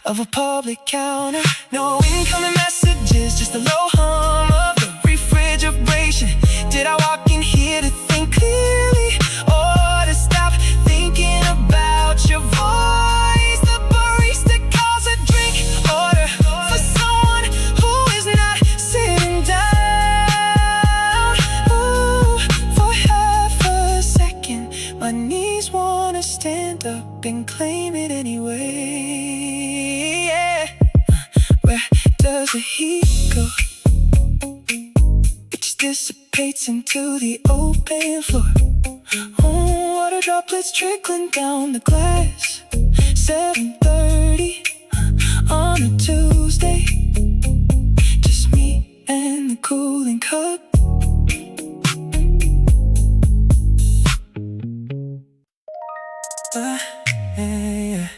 of a public counter. No incoming messages, just a low hum of the refrigeration. Did I walk in here to think clearly, or to stop thinking about your voice? The barista calls a drink order for someone who is not sitting down. Ooh, for half a second, my knees wanna stand up and claim it anyway. Yeah. Where does the heat go? It just dissipates into the open floor. Water droplets trickling down the glass. 7:30 on a Tuesday, just me and the cooling cup. Yeah. Yeah.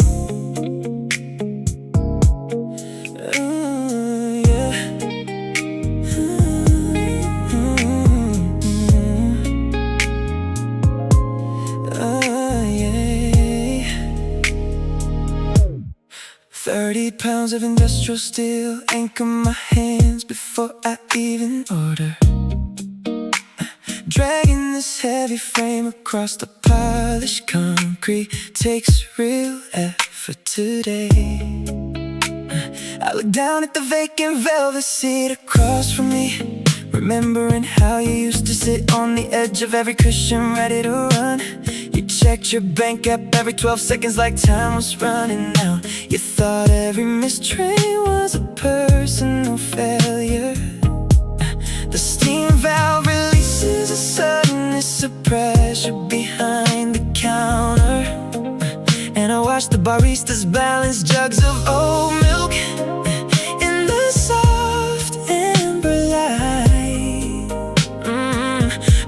30 pounds of industrial steel anchor my hands before I even order. Dragging this heavy frame across the polished concrete takes real effort today. I look down at the vacant velvet seat across from me, remembering how you used to sit on the edge of every cushion ready to run. You checked your bank app every 12 seconds like time was running out. You thought every missed train was a personal failure. The steam valve releases a suddenness of pressure behind the counter. And I watched the baristas balance jugs of oat milk in the soft amber light.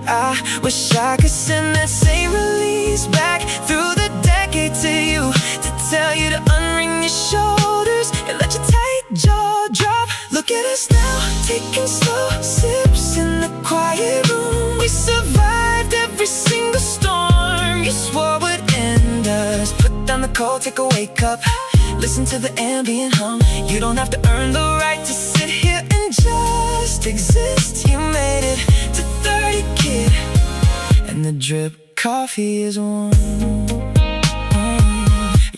I wish I could send that same release back through the decade to you, to tell you to unring your shoulders and let your tight jaw drop. Look at us now, taking slow sips in the quiet room. We survived every single storm you swore would end us. Put down the cold, take a wake up, listen to the ambient hum. You don't have to earn the right to sit here and just exist. You made it to 30, kid, and the drip coffee is warm.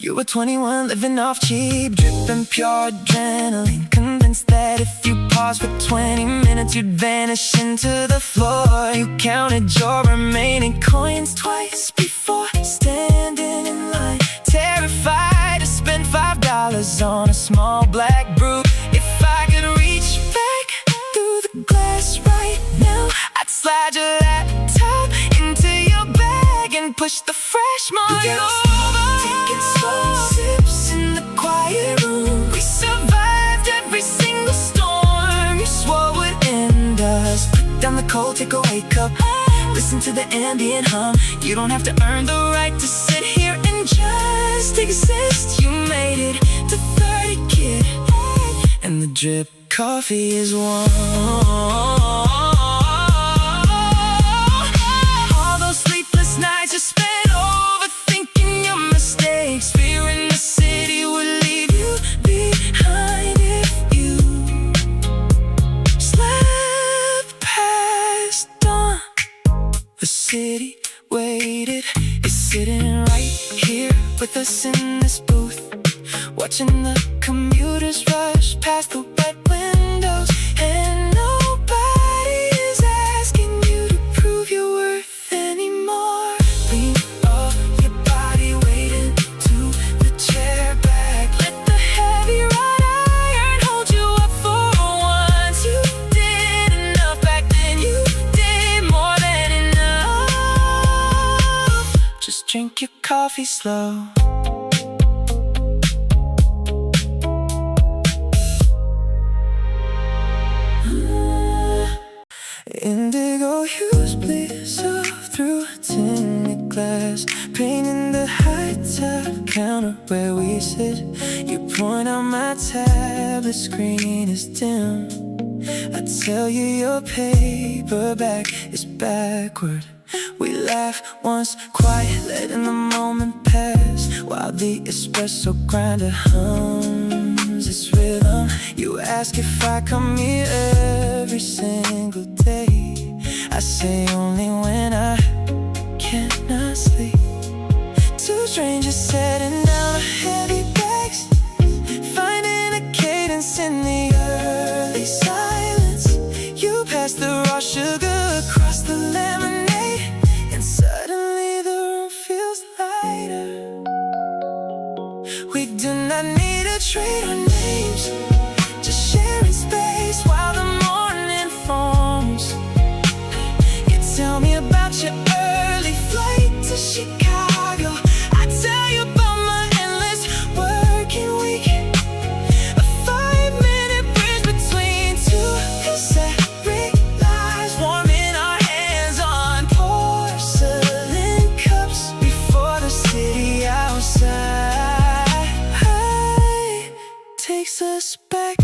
You were 21, living off cheap, dripping pure adrenaline, convinced that if you paused for 20 minutes you'd vanish into the floor. You counted your remaining coins twice before standing in line, terrified to spend $5 on a small black brew. If I could reach back through the glass right now, I'd slide your laptop into your bag and push the fresh morning over. Taking slow sips in the quiet room. We survived every single storm you swore would end us. Put down the cold, take a wake up, listen to the ambient hum. You don't have to earn the right to sit here and just exist. You made it to 30, kid, and the drip coffee is warm. All those sleepless nights you spent overthinking your mistakes, fearing the city would leave you behind if you slept past dawn. The city waited, is sitting right here with us in this booth, watching the commuters rush past the wet windows. And nobody is asking you to prove your worth anymore. Lean off your body, wait into the chair back. Let the heavy wrought iron hold you up for once. You did enough back then, you did more than enough. Just drink your coffee slow. Indigo hues bleed soft through tinted glass, painting the high top counter where we sit. You point out my tablet screen is dim. I tell you your paperback is backward. We laugh once, quiet, letting the moment pass, while the espresso grinder hums its rhythm. You ask if I come here every single day. I say only when I cannot sleep. Two strangers setting down heavy bags, finding a cadence in the early silence. You pass the raw sugar across the lemonade, and suddenly the room feels lighter. We do not need to trade our names, just sharing space while the morning forms. You tell me about your early flight to Chicago, I tell you about my endless working week. A 5-minute bridge between two separate lives, warming our hands on porcelain cups before the city outside takes us back.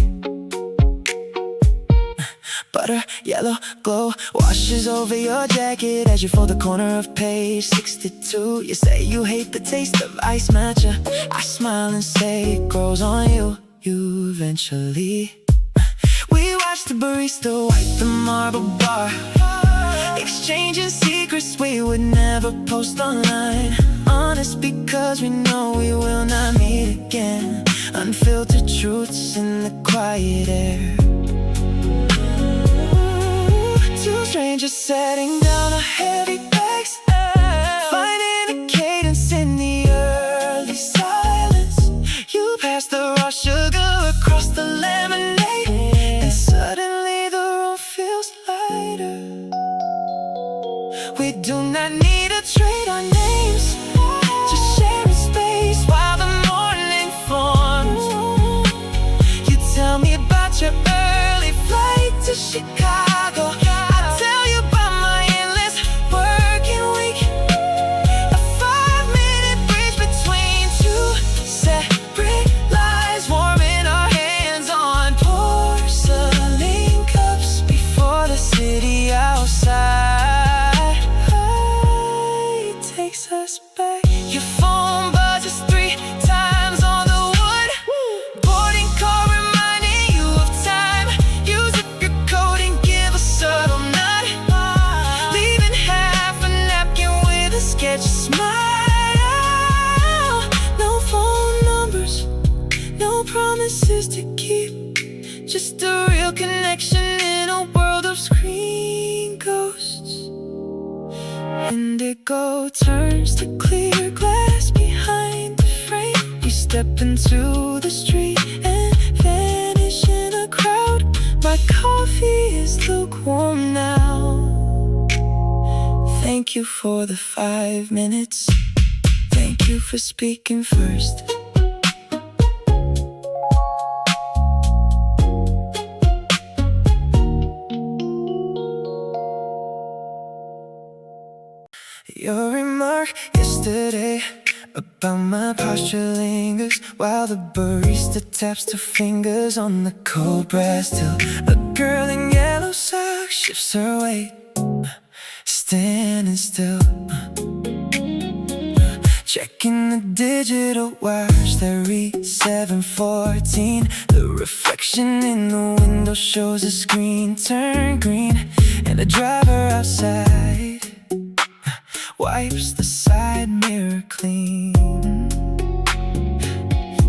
Butter, yellow glow washes over your jacket as you fold the corner of page 62. You say you hate the taste of ice matcha. I smile and say it grows on you, eventually. We watch the barista wipe the marble bar, exchanging secrets we would never post online. Honest because we know we will not meet again. Unfiltered truths in the quiet air. Two strangers setting down our heavy bags, finding a brighter. We do not need to trade our names, just sharing space while the morning forms. You tell me about your early flight to Chicago, I tell you about my endless working week. A 5-minute bridge between two separate lives, warming our hands on porcelain cups before the city outside takes us back. Your phone buzzes 3 times on the wood, boarding car reminding you of time. Use up your coat and give a subtle nod, leaving half a napkin with a sketch smile. No phone numbers, no promises to keep, just a real connection in a world of screen ghosts. Indigo turns to clear glass behind the frame. You step into the street and vanish in a crowd. My coffee is lukewarm now. Thank you for the 5 minutes. Thank you for speaking first. Your remark yesterday about my posture lingers while the barista taps 2 fingers on the cold brass till a girl in yellow socks shifts her weight, standing still, checking the digital watch that reads 7:14. The reflection in the window shows the screen turn green, and the driver outside wipes the side mirror clean.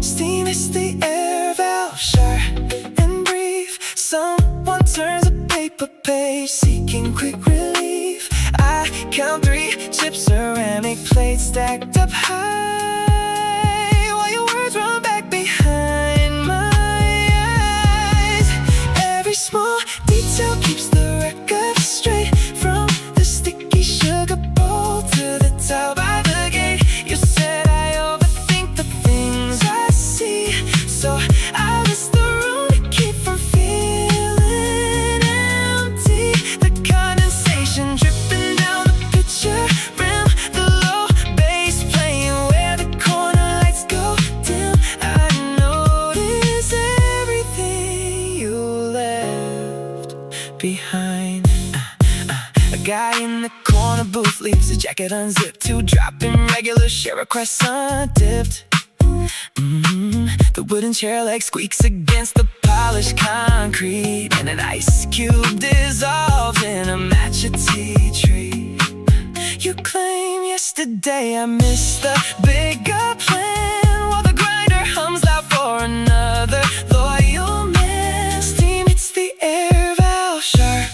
Steam is the air valve, sharp and brief. Someone turns a paper page, seeking quick relief. I count 3 chips, ceramic plates stacked up high, while your words run back behind my eyes. Every small detail keeps the record straight, from the sticky sugar bowl to the towel by the gate. You said I overthink the things I see, so I list the room to keep from feeling empty. The condensation dripping down the picture rim, the low bass playing where the corner lights go dim. I notice everything you left behind. A guy in the corner booth leaves his jacket unzipped to drop in regular share a croissant dipped. The wooden chair leg squeaks against the polished concrete, and an ice cube dissolves in a matcha tea tree. You claim yesterday I missed the bigger plan, while the grinder hums loud for another loyal man. Steam hits the air valve, sharp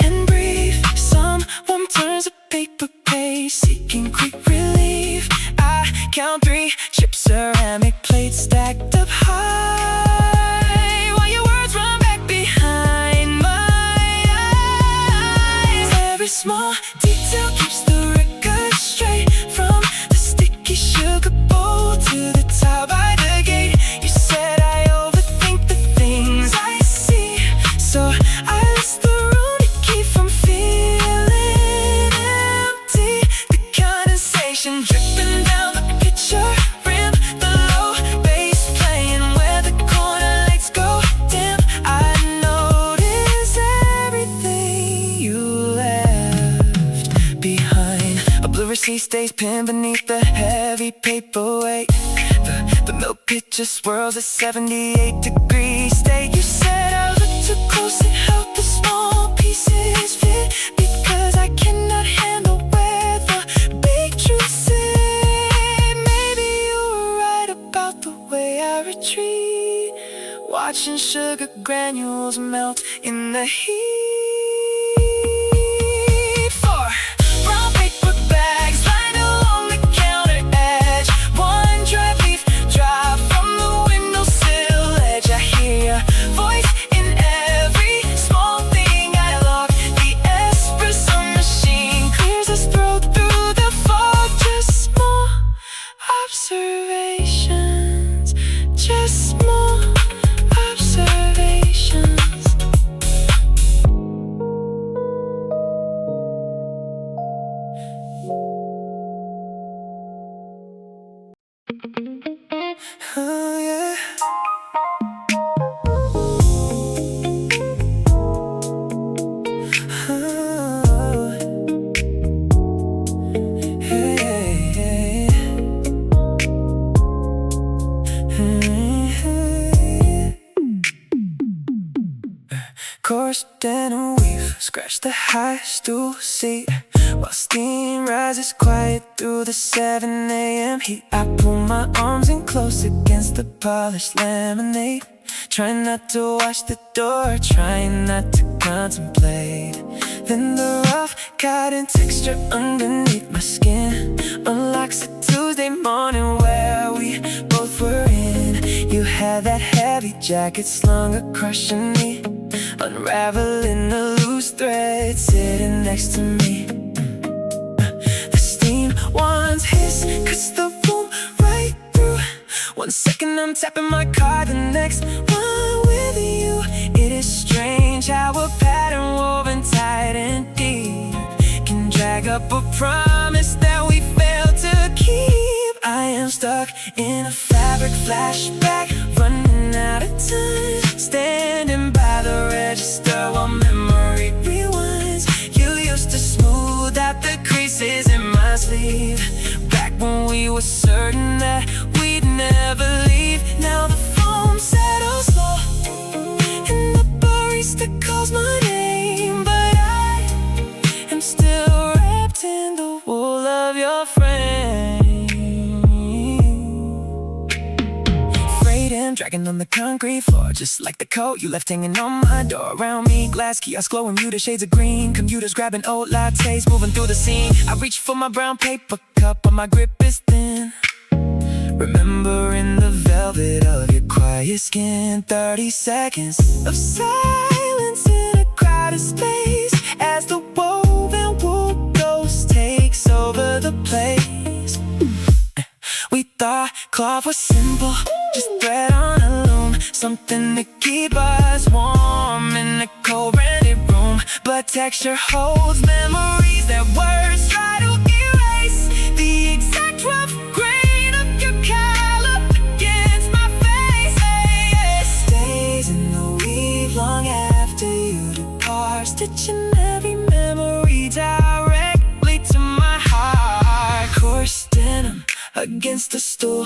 and brief. Someone turns a paper page, seeking quick relief. I count 3 chips, ceramic plates stacked up high, while your words run back behind my eyes. Every small detail keeps the record straight, from the sticky sugar bowl to the towel by the gate. You said I overthink the things I see, so I list the room to keep from feeling empty. The condensation dripping down the picture rim, the low bass playing where the corner lights go dim. I notice everything you left behind. A blue receipt stays pinned beneath the heavy paperweight. The milk pitcher swirls at 78 degrees state. You said I look too close and help the small pieces fit, because I cannot handle where the big truth sit. Maybe you were right about the way I retreat, watching sugar granules melt in the heat. 4 brown paper bags lined along the counter edge, 1 dry leaf drop from the windowsill edge. I hear your voice in every small thing I log, the 때는 we've scratched the high stool seat while steam rises quiet through the 7 a.m. heat. I pull my arms in close against the polished laminate, trying not to watch the door, trying not to contemplate. Then the rough cotton texture underneath my skin unlocks a Tuesday morning where we both were in. You had that heavy jacket slung across your knee, unraveling a loose thread sitting next to me. The steam wands hiss, cuts the room right through. 1 second I'm tapping my card, the next one with you. It is strange how a pattern woven tight and deep can drag up a promise that we failed to keep. I am stuck in a fabric flashback, running out of time, standing by the register while memory rewinds. You used to smooth out the creases in my sleeve back when we were certain that we'd never leave. Now the foam settles low and the barista calls my name, but I am still wrapped in the wool of your frame. Frayed and dragging on the concrete floor, just like the coat you left hanging on my door. Around me, glass kiosks glowing muted shades of green, commuters grabbing old lattes, moving through the scene. I reach for my brown paper cup, but my grip is thin, remembering the velvet of your quiet skin. 30 seconds of silence in a crowded space as the woven wool ghost takes over the place. We thought cloth was simple, just thread on a loom, something to keep us warm in a cold rented room. But texture holds memories that words try to erase. The exact rough grain of your collar against my face, it stays in the weave long after you depart, stitching every memory directly to my heart. Coarse denim against the stool,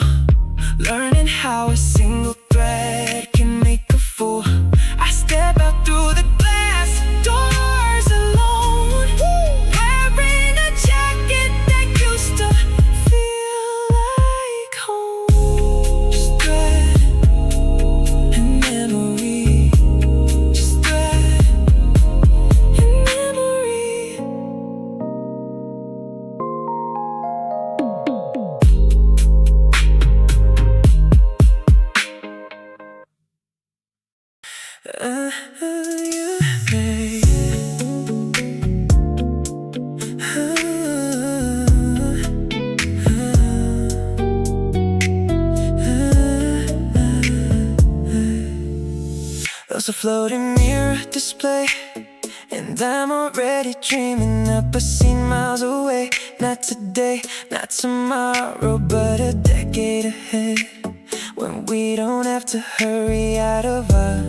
learning how a single thread can make a fool. I step out through the glass doors alone, wearing a jacket that used to feel like home. Just thread and memory, just thread and memory. There's a floating mirror display, and I'm already dreaming up a scene miles away. Not today, not tomorrow, but a decade ahead, when we don't have to hurry out of our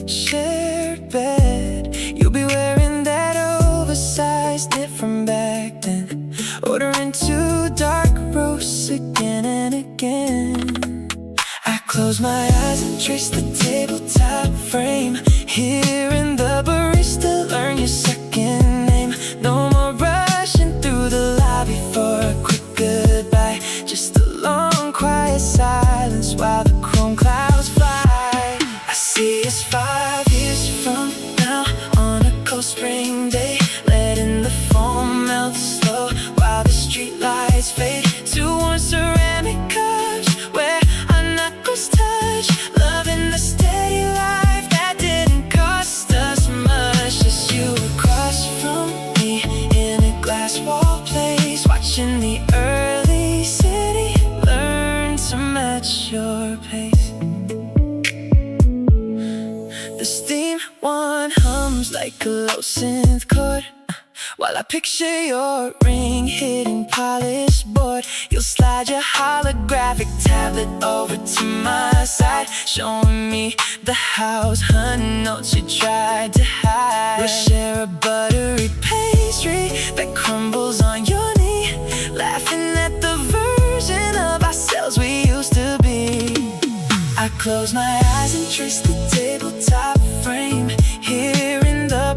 shared bed. You'll be wearing that oversized knit from back then, ordering 2 dark roasts again and again. I close my eyes and trace the tabletop frame, hearing the barista learn your second name. No more rushing through the lobby for a quick goodbye, just a long quiet silence while the chrome clouds fly. I see us 5 years from now on a cold spring day, letting the foam melt slow while the street lights fade to warm ceramic cups where our knuckles touch, loving the steady life that didn't cost us much. As you across from me in a glass wall place, watching the early city learn to match your pace. The steam one hums like a low synth chord, while I picture your ring hidden polished board. You'll slide your holographic tablet over to my side, showing me the house honey notes you tried to hide. We'll share a buttery pastry that crumbles on your knee, laughing at the version of ourselves we used to be. I close my eyes and trace the tabletop frame, hearing the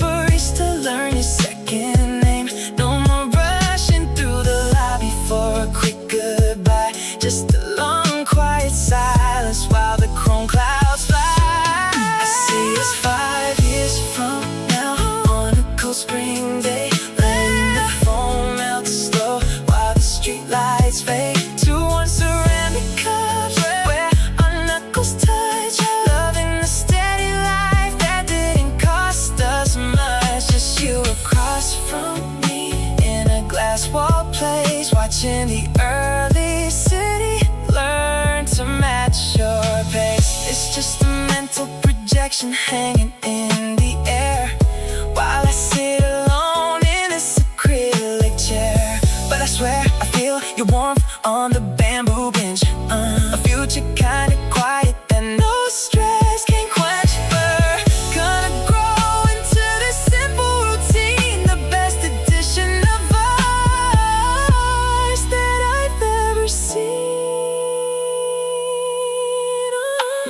spring day, letting the foam melt slow while the street lights fade to one ceramic cups where our knuckles touch, loving the steady life that didn't cost us much. Just you across from me in a glass wall place, watching the early city learn to match your pace. It's just a mental projection hanging in the air while I sit alone in this acrylic chair. But I swear I feel your warmth on the bamboo bench, a future kinda quiet that no stress can quench. We're gonna grow into this simple routine, the best edition of ours that I've ever seen.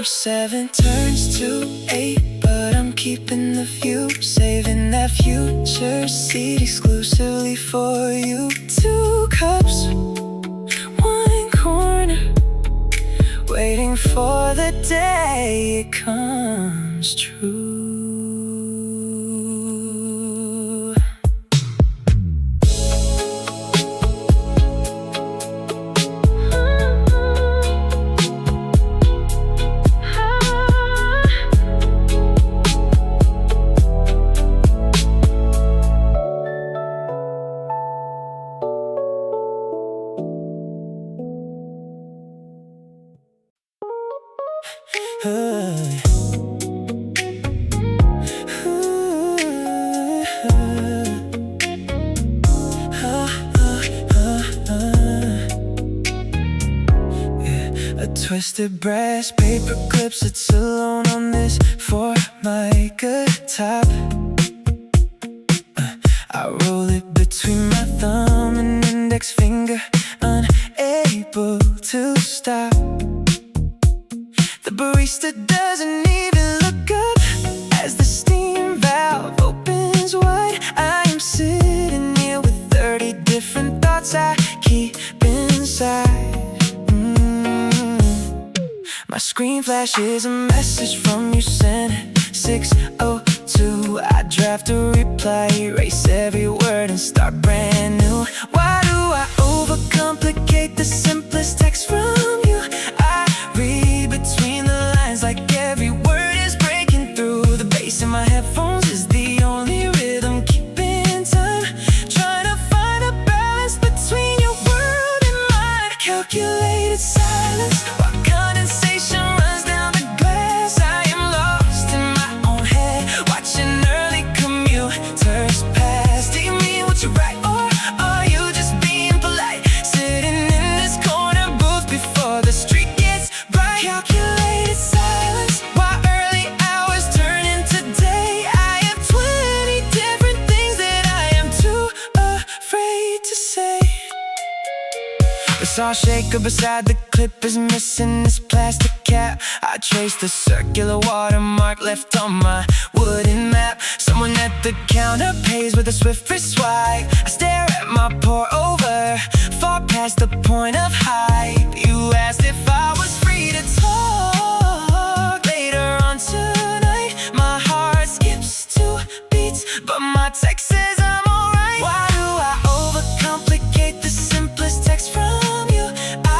7 turns to 8, but I'm keeping the view, saving that future seat exclusively for you. 2 cups, 1 corner, waiting for the day it comes true. Twisted brass paper clips, it's alone on this for my good top. I roll it between my thumb and index finger, unable to stop. The barista doesn't even look up as the steam valve opens wide. I am sitting here with 30 different thoughts I keep inside. My screen flashes a message from you sent at 6:02. I draft a reply, erase every word and start brand new. Why do I overcomplicate the simplest text from you? I read between the lines like every word is breaking through. The bass in my headphones is the only rhythm keeping time. Trying to find a balance between your world and mine. Calculated silence while condensation runs down the glass. I am lost in my own head, watching early commuters pass. Do you mean what you write, or are you just being polite? Sitting in this corner booth before the street gets bright. Calculated silence while early hours turn into day. I have 20 different things that I am too afraid to say. The saw shaker beside the clip is missing this plastic cap. I trace the circular watermark left on my wooden map. Someone at the counter pays with a swift wrist swipe. I stare at my pour over, far past the point of hype. You asked if I was free to talk later on tonight. My heart skips 2 beats, but my text says I'm alright. Why do I overcomplicate the simplest text from you?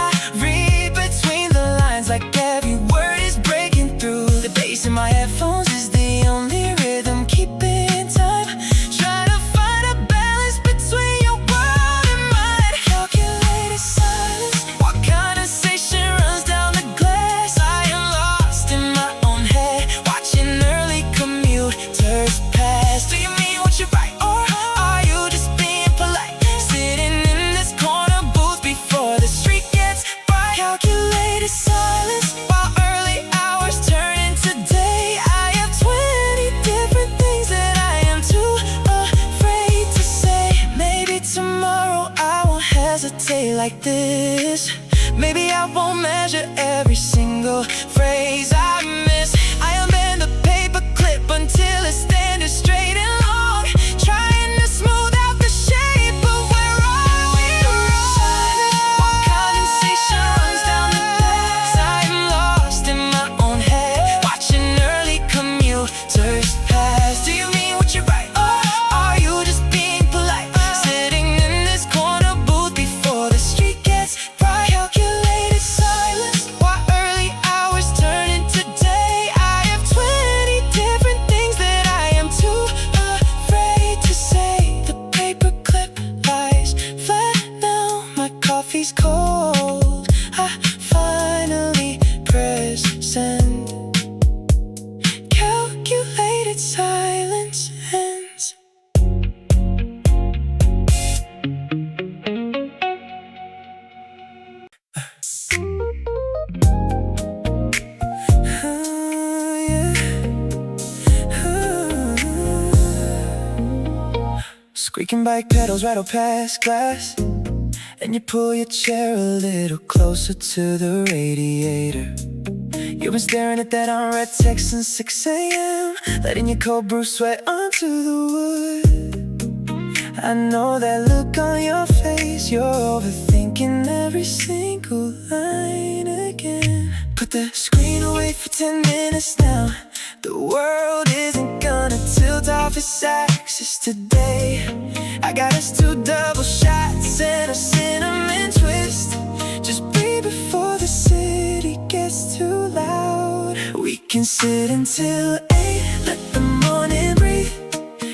I read between the lines like every word is breaking through. The bass in my headphones is the only rhythm keeping time. Trying to find a balance between your world and mine. Calculated silence while condensation runs down the glass. I am lost in my own head, watching early commuters pass. Do you mean what you write, or are you just being polite? Sitting in this corner booth before the street gets bright. Calculated silence while early hours turn into day. I have 20 different things that I am too afraid to say. Maybe tomorrow I won't hesitate like this. Maybe I won't measure every single phrase I miss. I unbend the paper clip until it's standing straight and long, trying to smooth out the shape of where I wrong. While condensation runs down the glass, I'm lost in my own head, watching early commuters pass. Do you mean what you write, or are Squeaking bike pedals rattle past glass, and you pull your chair a little closer to the radiator. You've been staring at that unread text since 6 a.m., letting your cold brew sweat onto the wood. I know that look on your face, you're overthinking every single line again. Put the screen away for 10 minutes now. The world isn't gonna tilt off its axis today. I got us 2 double shots and a cinnamon twist. Just breathe before the city gets too loud. We can sit until 8, let the morning breathe.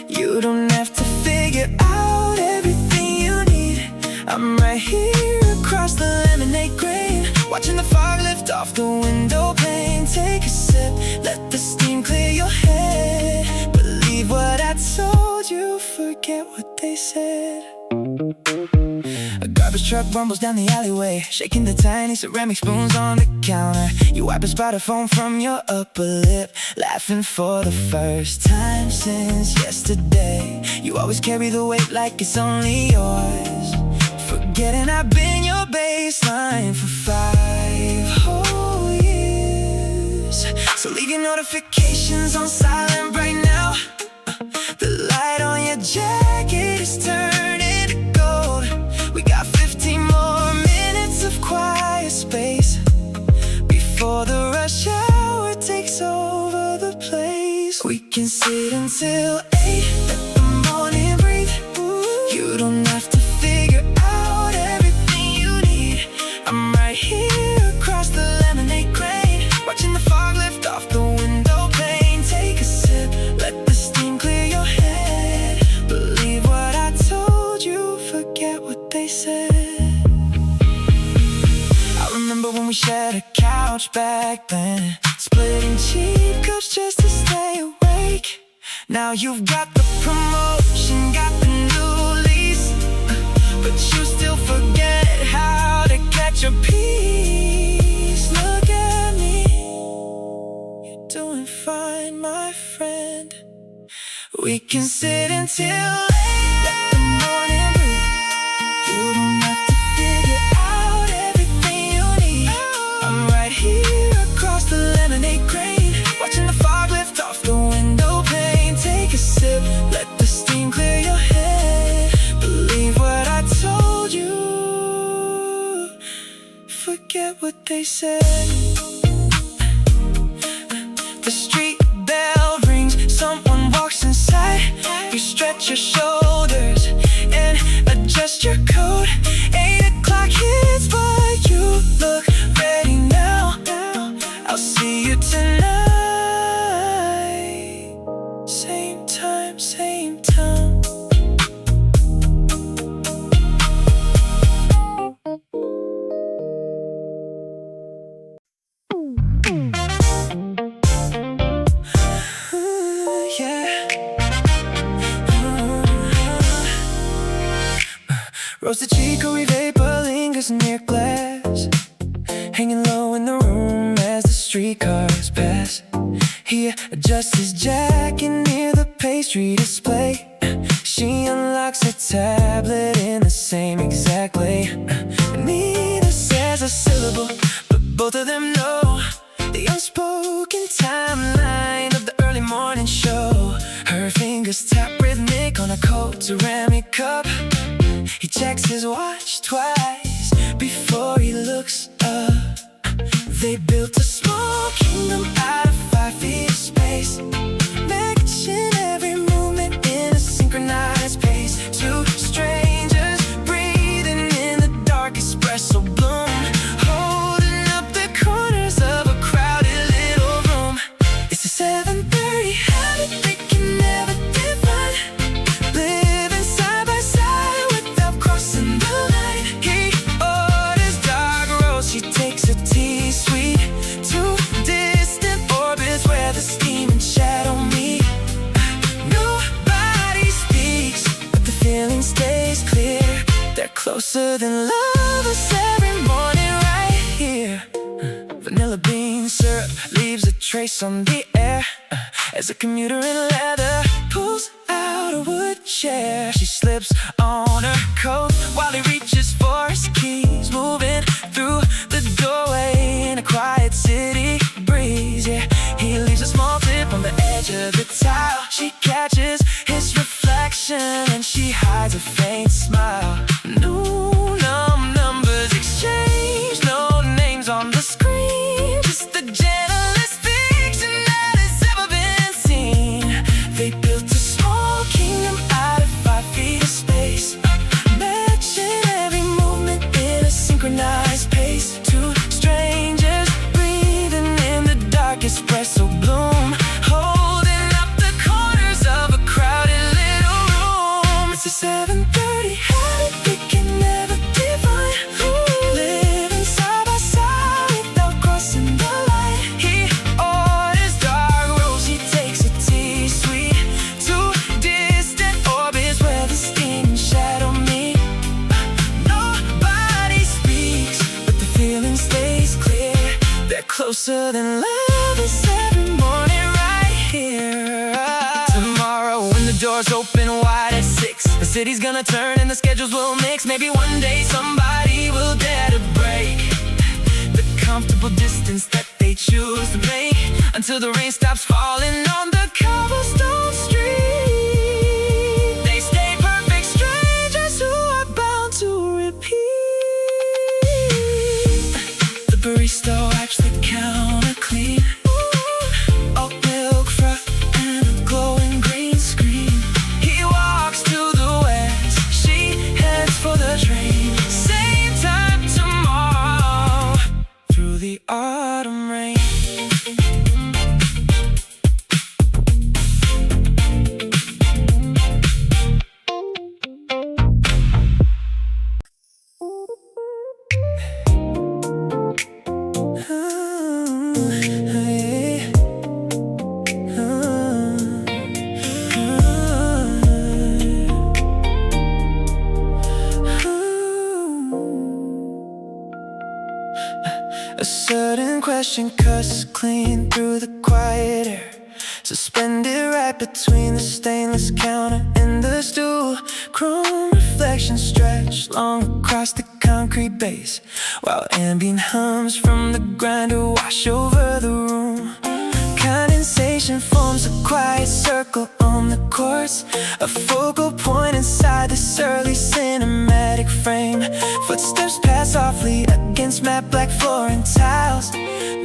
You don't have to figure out everything you need. I'm right here across the lemonade grain, watching the fog lift off the window pane. Take a sip, let the steam clear your head. Believe what I told you, forget what they said. A garbage truck rumbles down the alleyway, shaking the tiny ceramic spoons on the counter. You wipe a spot of foam from your upper lip, laughing for the first time since yesterday. You always carry the weight like it's only yours, forgetting I've been your baseline for 5 whole years. So leave your notifications on silent right now. The light on your jacket is turning to gold. We got 15 more minutes of quiet space before the rush hour takes over the place. We can sit until 8, let the morning breathe. You don't have to figure out everything you need. I'm right here across the lemonade grain, watching the fog lift off the window pane. Take a sip, let the steam clear your head. Believe what I told you, forget what they said. I remember when we shared a couch back then, splitting cheap cups just to stay awake. Now you've got the promotion, got the new lease, but you still forget how to catch a piece. Look at me, you're doing fine, my friend. We can sit until 8, let the morning breathe. You don't have to figure out everything you need. I'm right here across the lemonade grain, watching the fog lift off the window pane. Take a sip, let the steam clear your head. Believe what I told you, forget what they said. The street bell rings, someone walks inside. You stretch your shoulders and adjust your coat. 8 o'clock hits, but you look ready now. I'll see you tonight, same time, same town. Roasted chicory vapor lingers near glass, hanging low in the room as the streetcars pass. He adjusts his jacket near the pastry display. She unlocks her tablet in the same exact way. Neither says a syllable, but both of them know the unspoken timeline of the early morning show. Her fingers tap rhythmic on a cold ceramic cup. He checks his watch twice before he looks up. They built a small kingdom out of 5 feet of space, matching every movement in a synchronized pace. 2 strangers breathing in the dark espresso bloom, holding up the corners of a crowded little room. It's a 7:30 habit they can never define, living side by side without crossing the line. He orders dark roast, she takes a tea sweet. 2 distant orbits where the steam and shadow meet. Nobody speaks, but the feeling stays clear. They're closer than lovers every morning right here. Vanilla bean syrup leaves a trace on the air, as a commuter in leather pulls out a wood chair. She slips on her coat while he reaches for his keys, moving through the doorway in a quiet city breeze. Yeah, he leaves a small tip on the edge of the tile. She catches his reflection and she hides a faint smile. No numbers exchanged, no names on the screen, just the gentlest fiction that has ever been seen. They built a small kingdom out of 5 feet of space, matching every movement in a synchronized pace. Two strangers breathing in the dark espresso bloom, holding up the corners of a crowded little room. It's a 7:30 habit they can never define, living side by side without crossing the line. He orders dark roast, she takes a tea sweet. Two distant orbits where the steam and shadow meet. Nobody speaks, but the feeling stays clear. They're closer than love is every morning right here. Tomorrow when the doors open wide at 6, the city's gonna turn and the schedules will mix. Maybe one day somebody will dare to break the comfortable distance that they choose to make, until the rain stops falling on the cobblestone street. They stay perfect strangers who are bound to repeat. The barista wipes the counter clean, oat milk froth and a glowing green screen. He walks to the west, she heads for the train. Same time tomorrow, through the autumn rain. A sudden question cuts clean through the quiet air, suspended right between the stainless counter and the stool. Chrome reflections stretch long across the concrete base, while ambient hums from the grinder wash over the room. Condensation forms a quiet circle on the quartz, a focal point inside this early cinematic frame. Footsteps pass softly against matte black floor and tiles,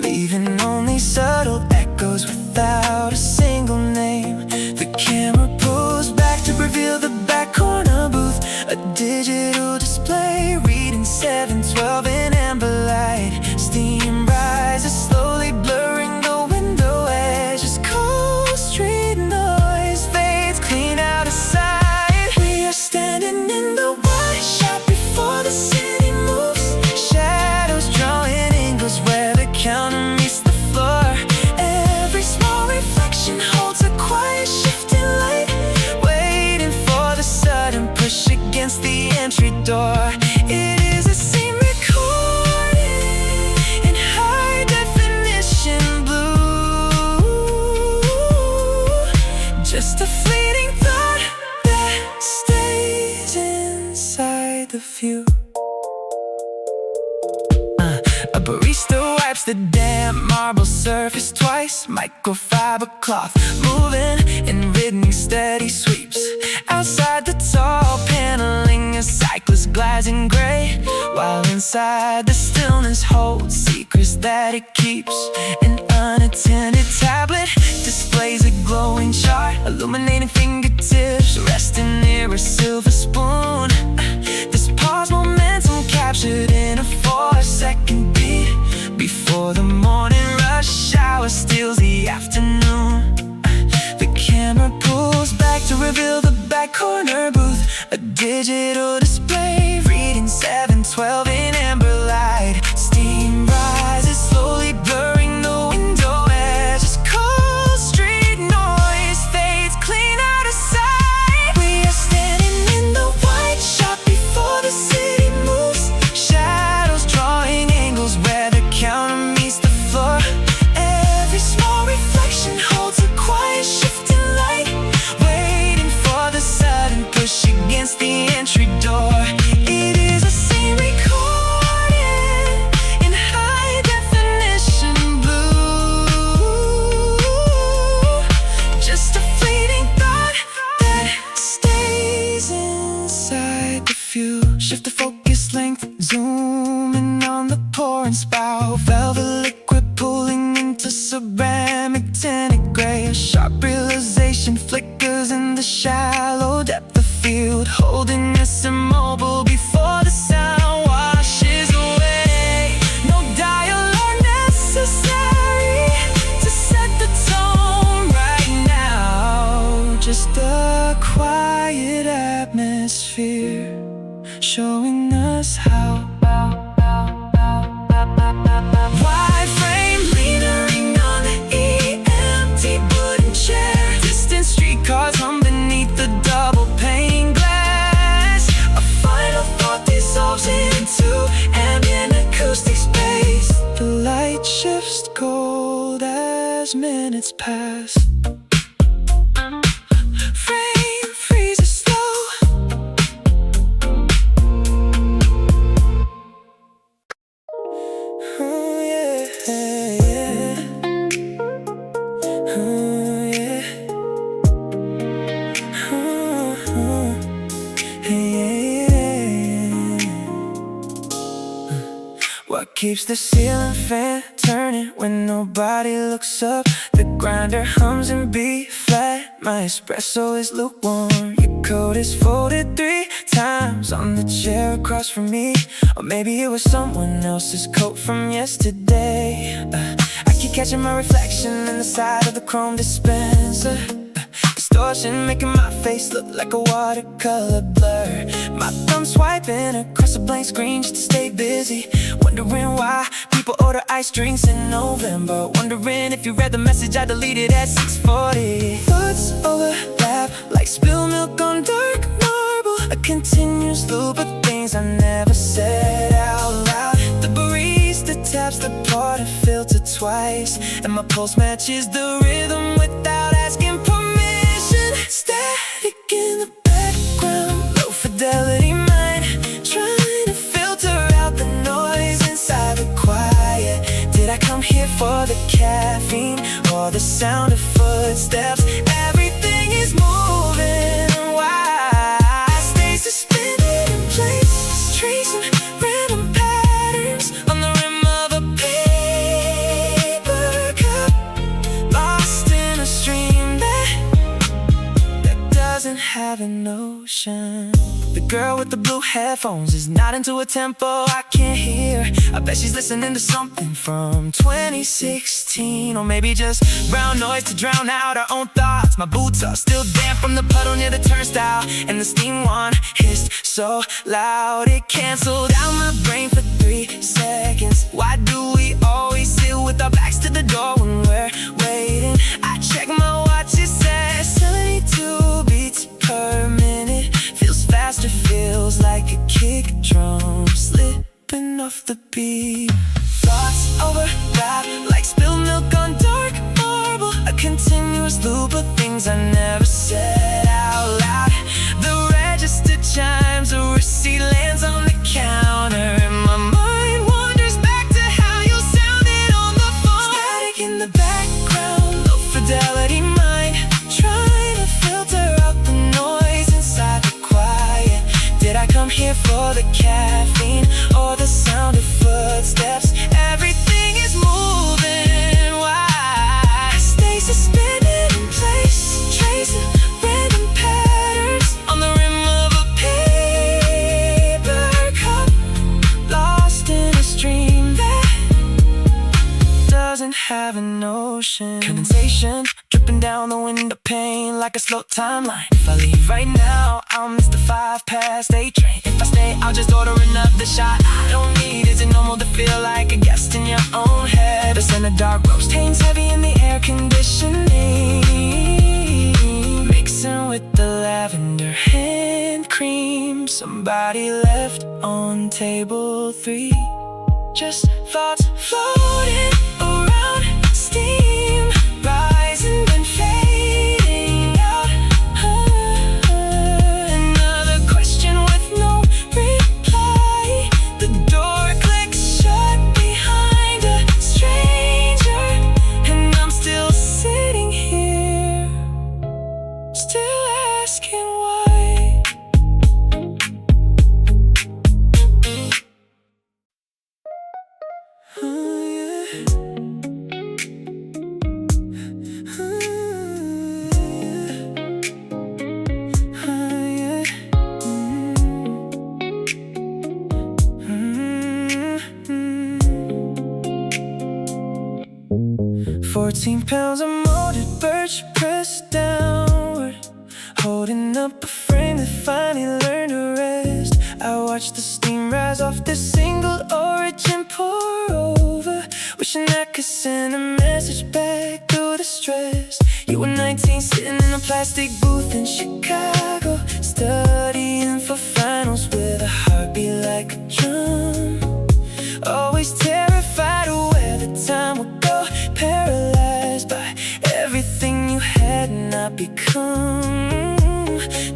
leaving only subtle echoes without a single name. The camera pulls back to reveal the back corner booth, a digital display reading 7:12 in amber light. Steam rises slowly, blurring the window edges. Cold street noise fades clean out of sight. We are standing in the wine shop before the city moves, shadows drawing angles where the counter meets the floor. Every small reflection holds a quiet shifting light, waiting for the sudden push against the entry door. It is a scene recorded in high definition blue, just a fleeting thought that stays inside the view. A barista wipes the damp marble surface twice, microfiber cloth moving in rhythmic steady sweeps. Outside the tall paneling, a cyclist glides in gray, while inside the stillness holds secrets that it keeps. An unattended tablet displays a glowing chart, illuminating fingertips resting near a silver spoon. This pause momentum captured in a 4-second beat, before the morning rush hour steals the afternoon. The camera pulls back to reveal the back corner booth, a digital display reading 7:12 in amber light. Steam rises slowly, blurring the window edges. Cold street noise fades clean out of sight. We are standing in the wine shop before the city moves, shadows drawing angles where the counter meets the floor. Every small reflection holds a quiet shifting light, waiting for the sudden Shift the focus length, zoom in on the pouring spout. Velvet liquid pulling into ceramic tinted gray. A sharp realization flickers in the shallow depth of field, holding us immobile before the sound washes away. No dialogue necessary to set the tone right now. Just a quiet atmosphere showing us how. Wide frame leaning on the empty wooden chair. Distant streetcars hum beneath the double pane glass. A final thought dissolves into ambient acoustic space. The light shifts cold as minutes pass. Frame freezes slow. Oh yeah, yeah. Oh yeah. Oh, yeah. What keeps the ceiling fan turning when nobody looks up? The grinder hums in B flat. My espresso is lukewarm. Your coat is folded 3 times on the chair across from me. Or maybe it was someone else's coat from yesterday. I keep catching my reflection in the side of the chrome dispenser. Distortion making my face look like a watercolor blur. My thumb swiping across a blank screen just to stay busy. Wondering why people order iced drinks in November. Wondering if you read the message I deleted at 6:40. Thoughts overlap like spilled milk on dark marble. A continuous loop of things I never said out loud. The barista taps the pot and filter twice, and my pulse matches the rhythm without asking permission. Static in the background, low fidelity mind, trying to filter out the noise inside the quiet. Did I come here for the caffeine or the sound of footsteps? Everything is moving. Why I stay suspended in place, tracing random patterns on the rim of a paper cup, lost in a stream that doesn't have an ocean. The girl with the blue headphones is nodding to a tempo I can't hear. I bet she's listening to something from 2016, or maybe just brown noise to drown out our own thoughts. My boots are still damp from the puddle near the turnstile, and the steam one hissed so loud it canceled out my brain for 3 seconds. Why do we always sit with our backs to the door when we're waiting? I check my watch, it says 72 beats per minute. Feels faster, feels like a kick drum slipping off the beat. Thoughts overlap like spilled milk on dark marble. A continuous loop of things I never said out loud. The register chimes, a receipt lands on the counter, and my mind wanders back to how you sounded on the phone. Static in the background, low fidelity mind, trying to filter out the noise inside the quiet. Did I come here for the caffeine or the sound of footsteps? Everything is moving. Why I stay suspended in place, tracing random patterns on the rim of a paper cup, lost in a stream that doesn't have an ocean. Condensation dripping down the window pane like a slow timeline. If I leave right now, I'll miss the 8:05 train. If I stay, I'll just order another shot. I don't need, is it normal to feel like a guest in your own head? The scent of dark roast hangs heavy in the air conditioning, mixing with the lavender hand cream somebody left on table 3. Just thoughts floating around, steam rising and fading out. Another question with no reply. The door clicks shut behind a stranger, and I'm still sitting here, still asking why. 14 pounds of molded birch pressed downward, holding up a frame that finally learned to rest. I watch the steam rise off the single origin pour over, wishing I could send a message back through the stress. You were 19, sitting in a plastic booth in Chicago, studying for finals with a heartbeat like a drum. Always terrified of where the time would go, paralyzed by everything you had not become.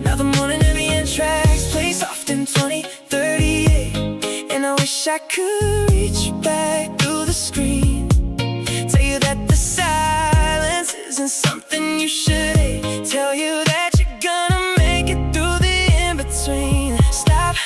Now the morning ambient tracks play soft in 2038, and I wish I could reach back through the screen, tell you that the silence isn't something you should hate, tell you that you're gonna make it through the in-between. Stop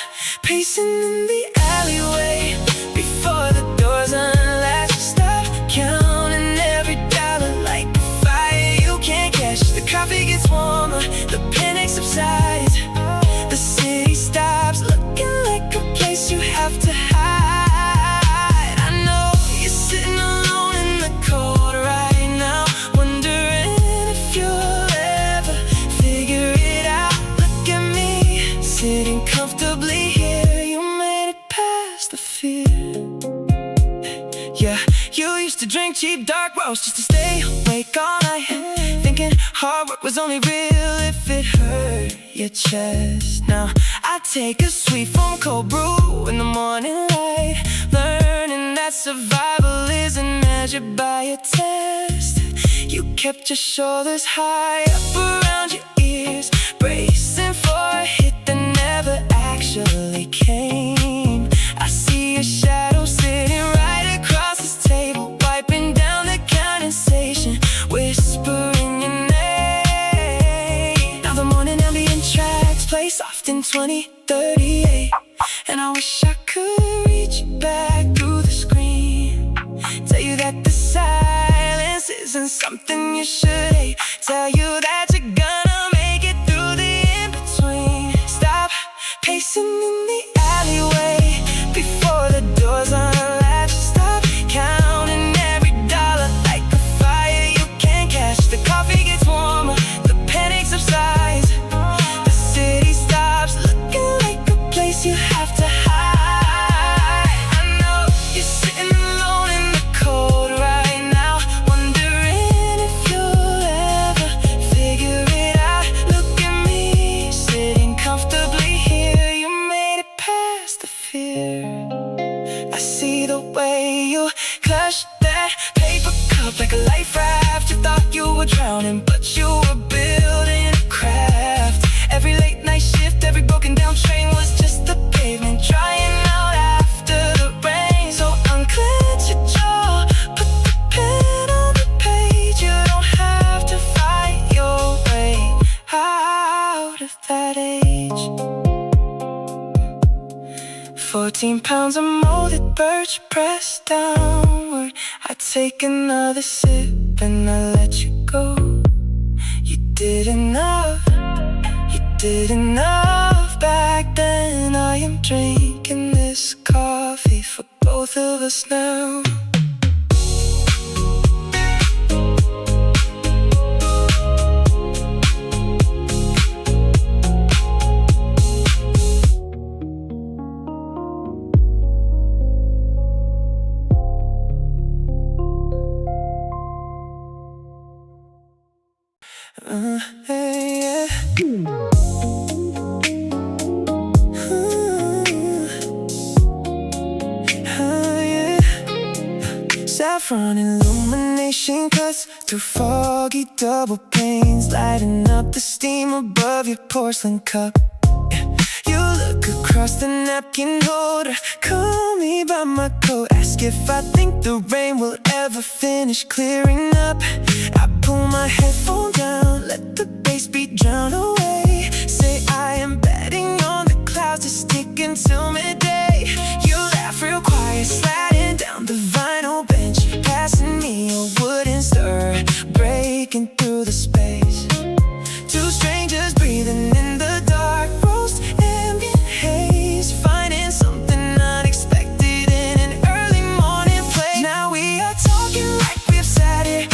pacing in the alleyway before the doors unlatch. Stop counting every dollar like a fire you can't catch. The coffee gets warmer, the panic subsides, the city stops looking like a place you have to hide. I know you're sitting alone in the cold right now, wondering if you'll ever figure it out. Look at me, sitting comfortably here. You made it past the fear. Yeah, you used to drink cheap dark roast just to stay awake all night, thinking hard work was only real if it hurt your chest. Now I take a sweet foam cold brew in the morning light, learning that survival isn't measured by a test. You kept your shoulders high up around your ears, bracing for a hit that never actually came. I see your shadow sitting right across this table, wiping down the condensation, whispering your name. Now the morning ambient tracks play soft in 2038, and I wish I could reach back through the screen, tell you that the silence isn't something you should hate, tell you that you're gonna make it through the in-between. Stop pacing in the alleyway before the doors unlatch. Stop counting every dollar like a fire you can't catch. The coffee gets warmer, the panic subsides, the city stops looking like a place you have to hide. I know you're sitting alone in the cold right now, wondering if you'll ever figure it out. Look at me, sitting comfortably here. You made it past the fear. I see the way you clutched that paper cup like a life raft. You thought you were drowning, but you were building a craft. Every late night shift, every broken down train was just the pavement drying out after the rain. So unclench your jaw, put the pen on the page. You don't have to fight your way out of that age. 14 pounds of molded birch pressed downward. I take another sip and I let you go. You did enough, you did enough back then. I am drinking this coffee for both of us now. Yeah. Yeah. Saffron illumination cuts through foggy double panes, lighting up the steam above your porcelain cup. You look across the napkin holder, call me by my coat, ask if I think the rain will ever finish clearing up. I pull my headphone down, let the bass beat drown away, say I am betting on the clouds to stick until midday. You laugh real quiet, sliding down the vinyl bench, passing me a wooden stir, breaking through the space. Two strangers breathing in the dark, roast ambient haze, finding something unexpected in an early morning place. Now we are talking like we've sat here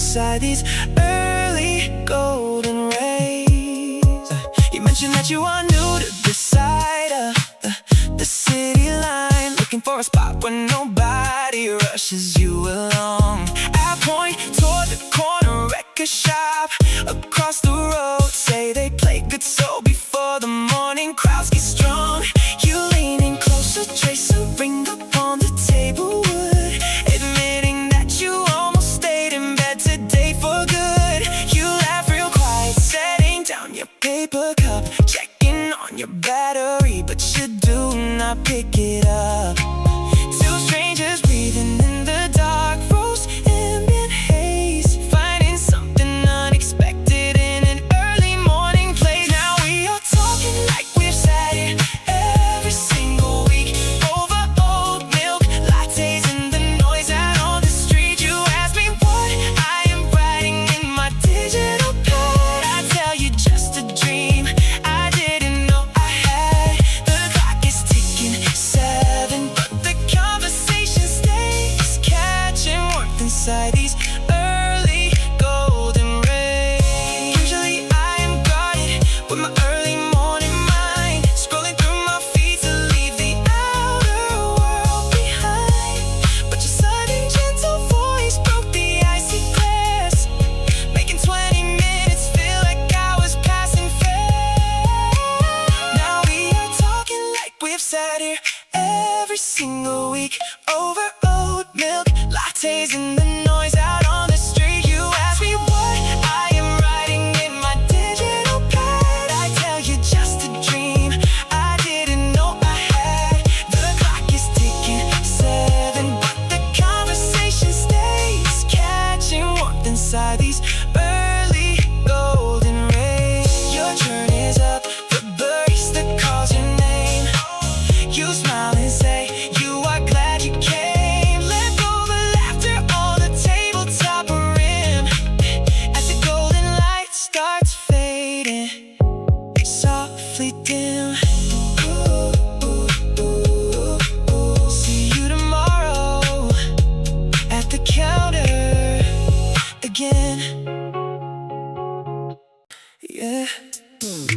inside these early golden rays. You mentioned that you are new to this side of the city line, looking for a spot where nobody rushes you along. I point toward the corner record shop across the road. Say they play good soul before the morning crowds get strong. You lean in closer, trace a ring upon the table wood, admitting that you almost stayed in bed today for good. You laugh real quiet, setting down your paper cup, checking on your battery, but you do not pick it up. Two strangers breathing in the dark, rose ambient haze, finding something unexpected in an early morning place. Now we are talking like we've sat here every single week over old milk lattes and the noise out on the street. You ask me what I am writing in my digital pad. I tell you just a dream I didn't know I had. The clock is ticking 7, but the conversation stays catching warmth inside these early golden rays. Usually I am guarded with my early morning mind, scrolling through my feed to leave the outer world behind. But your sudden gentle voice broke the icy glass, making 20 minutes feel like hours passing fast. Now we are talking like we've sat here every single week over oat milk lattes and the noise out on the street. You ask me what I am writing in my digital pad. I tell you just a dream I didn't know I had. The clock is ticking 7, but the conversation stays catching warmth inside these early golden rays. Your turn is up, the barista calls your name. You smile and say you are glad you came. Let go the laughter on the tabletop rim as the golden light starts fading, softly dim. See you tomorrow at the counter again. Yeah. Yeah.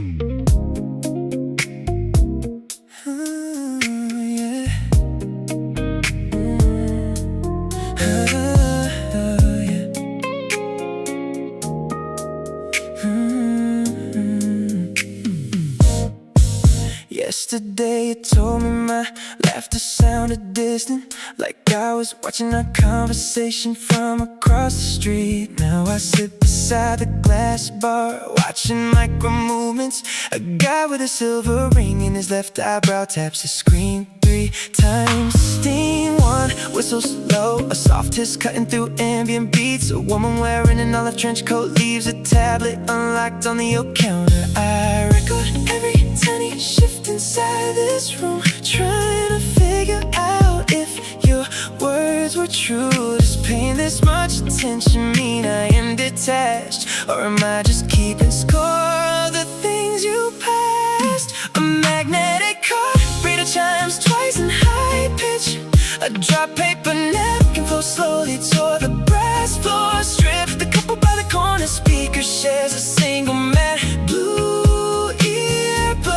Yesterday you told me my laughter sounded distant, like I was watching our conversation from across the street. Now I sit beside the glass bar, watching micro movements. A guy with a silver ring in his left eyebrow taps the screen 3 times. Steam 1 whistles low, a soft hiss cutting through ambient beats. A woman wearing an olive trench coat leaves a tablet unlocked on the oak counter. I record every tiny shift inside this room, trying to figure out if your words were true. Does paying this much attention mean I am detached, or am I just keeping score of the things you passed? A magnetic card, reader chimes twice in high pitch. A drop paper napkin flows slowly toward the brass floor strip. The couple by the corner speaker shares a single matte blue earbud.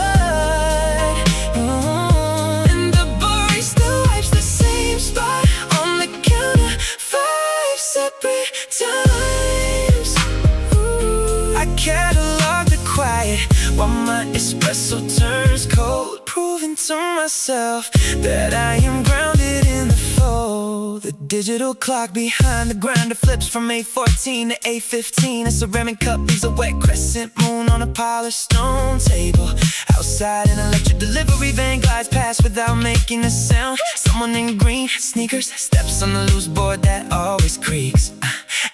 And the barista wipes the same spot on the counter 5 separate times. I catalog the quiet while my espresso turns cold, proving to myself that I am grounded in the fold. The digital clock behind the grinder flips from 8:14 to 8:15. A ceramic cup leaves a wet crescent moon on a polished stone table. Outside, an electric delivery van glides past without making a sound. Someone in green sneakers steps on the loose board that always creaks.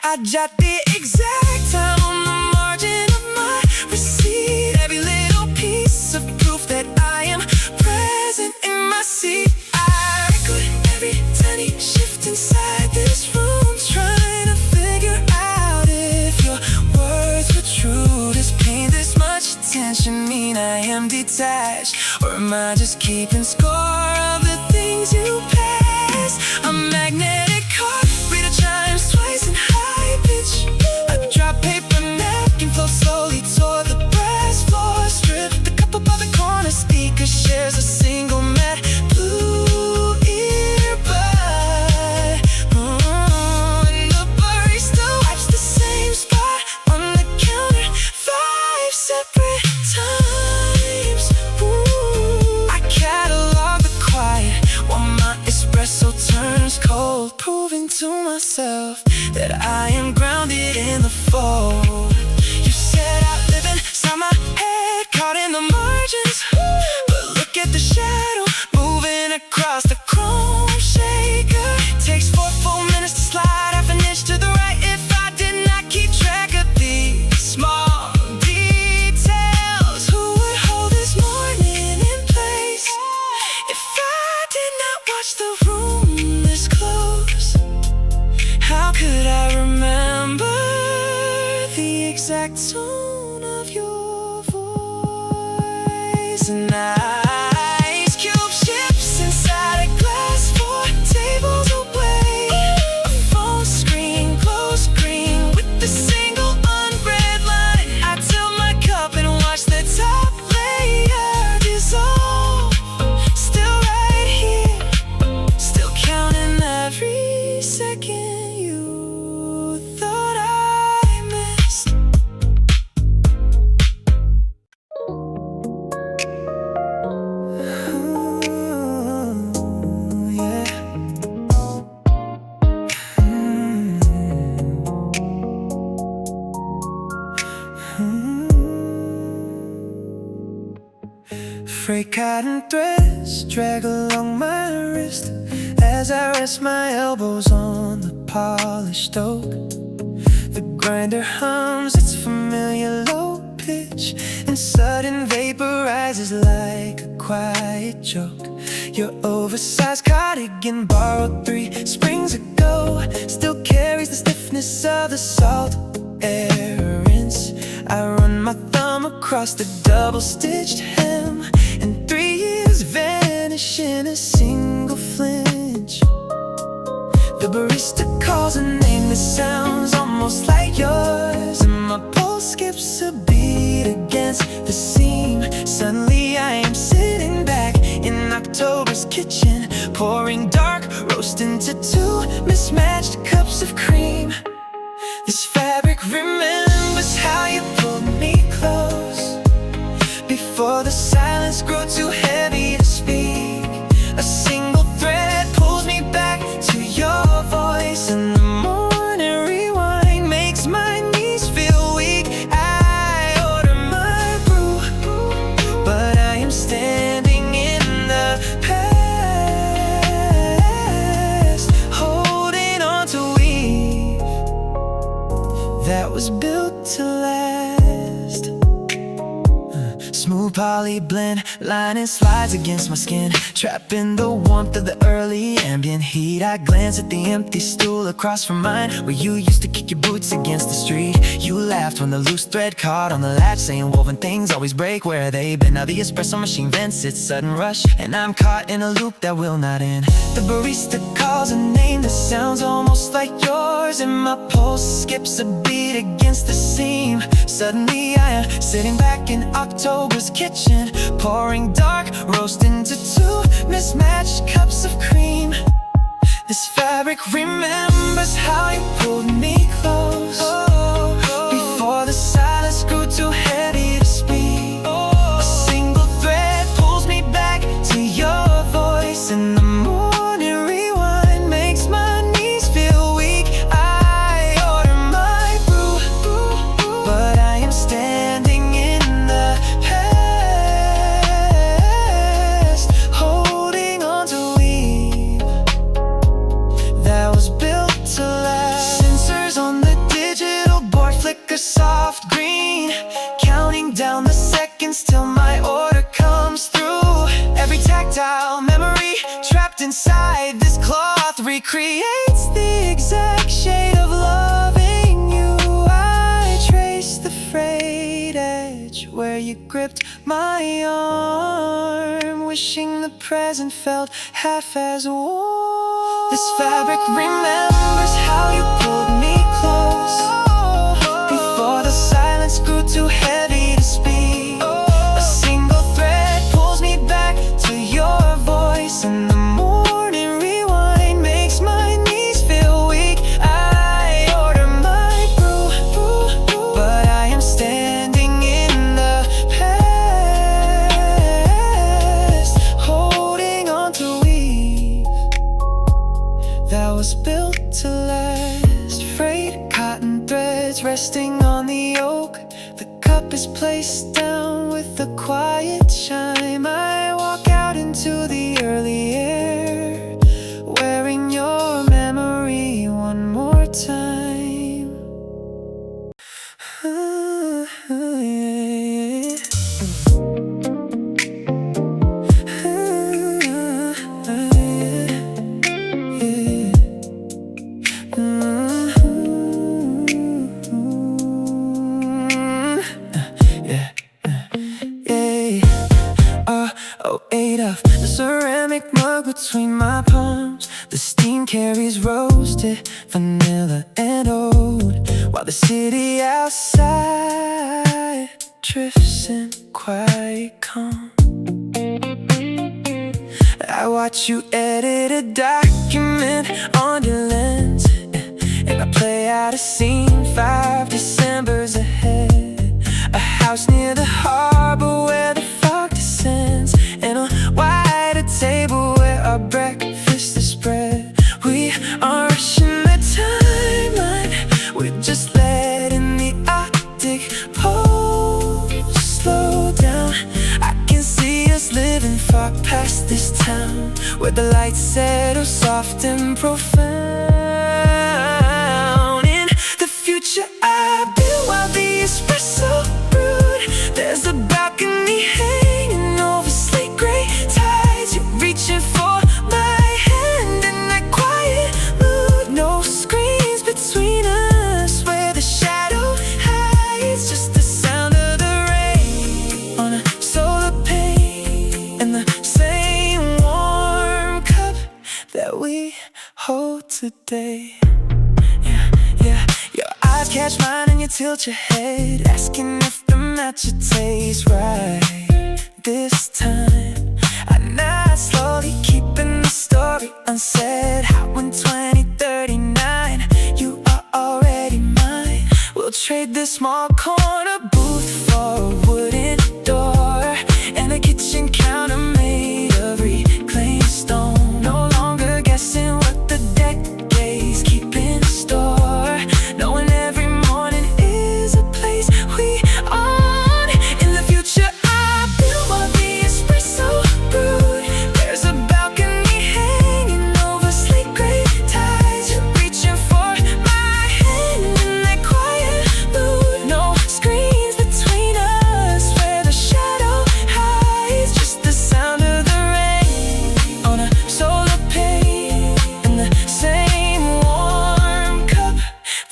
I jot the exact time on the margin of my receipt. Every little piece of proof that I am present in my seat. I record every tiny shift inside this room, trying to figure out if your words were true. Does paying this much attention mean I am detached, or am I just keeping score of the things you passed? A magnetic card, reader chimes twice in high pitch. myself that I am grounded in the fold. You said I live inside my head, caught in the margins, but look at the shadow moving across the chrome shaker. Takes 4 full minutes to slide half an inch to the right. If I did not keep track of these small details, who would hold this morning in place? If I did not watch the room this close, how could I remember the exact tone of your voice? And ice cube ships inside a glass 4 tables away. A phone screen, close screen with the single unread line. I tilt my cup and watch the top layer dissolve. Still right here, still counting every second you thought I missed. Ooh, yeah. Frayed cotton threads drag along my wrist as I rest my elbows on the polished oak. The grinder hums its familiar low pitch and sudden vaporizes like a quiet joke. Your oversized cardigan, borrowed 3 springs ago, still carries the stiffness of the salt air rinse. I run my thumb across the double-stitched hem, and 3 years vanish in a single flinch. The barista calls a name that sounds almost like yours, and my pulse skips a beat against the seam. Suddenly I am sitting back in October's kitchen, pouring dark roast into 2 mismatched cups of cream. This fabric remembers how you pulled me close before the silence grew too heavy to speak. A single thread pulls me back to your voice, and the morning rewind makes my knees feel weak. I order my brew, but I am standing in the past, holding on to weave that was built to last. Smooth poly blend, lining slides against my skin, trapping the warmth of the early ambient heat. I glance at the empty stool across from mine, where you used to kick your boots against the street. You laughed when the loose thread caught on the latch, saying woven things always break. Where have they been? Now the espresso machine vents its sudden rush, and I'm caught in a loop that will not end. The barista calls a name that sounds almost like yours, and my pulse skips a beat against the seam. Suddenly I am sitting back in October's kitchen, pouring dark roast into 2 mismatched cups of cream. This fabric remembers how you pulled me close before the silence grew too heavy to speak. A single thread pulls me back to your voice, and the morning rewind makes my knees feel weak. I order my brew, but I am standing in the past, holding on to weave that was built to last. Sensors on the digital board flicker soft green, counting down the seconds till my order comes through. Every tactile memory trapped inside this cloth recreates the exact shade of loving you. I trace the frayed edge where you gripped my arm, wishing the present felt half as warm. This fabric remembers how you pulled me close before the silence grew too heavy to speak. A single thread pulls me back to your voice, and the morning rewind makes my knees feel weak. I order my brew, but I am standing in the past, holding on to weave that was built to last. lids resting on the oak. The cup is placed down with a quiet chime. I walk out into the early air, wearing your memory one more time. The ceramic mug between my palms. The steam carries roasted vanilla and oat, while the city outside drifts in quiet calm. I watch you edit a document on your lens, and I play out a scene 5 Decembers ahead. A house near the harbor where the fog descends, and a wider table where our breakfast is spread. We are rushing the timeline, we're just letting the optic pose slow down. I can see us living far past this town, where the lights settle soft and profound. In the future I build while the espresso brewed. There's a balcony hanging over slate gray tides. You're reaching for my hand in that quiet mood. No screens between us where the shadow hides, just the sound of the rain on a solar pane, and the same warm cup that we hold today. Your eyes catch mine and you tilt your head, asking if the match will taste right this time. I nod slowly, keeping the story unsaid. How in 2039 you are already mine. We'll trade this small corner booth for a wooden door and a kitchen counter made of reclaimed stone. No longer guessing what the decades keep in store, knowing every morning is a place we own. In the future I build while the espresso brewed. There's a balcony hanging over slate gray tides. You're reaching for my hand in that quiet mood. No screens between us where the shadow hides, just the sound of the rain on a solar pane, and the same warm cup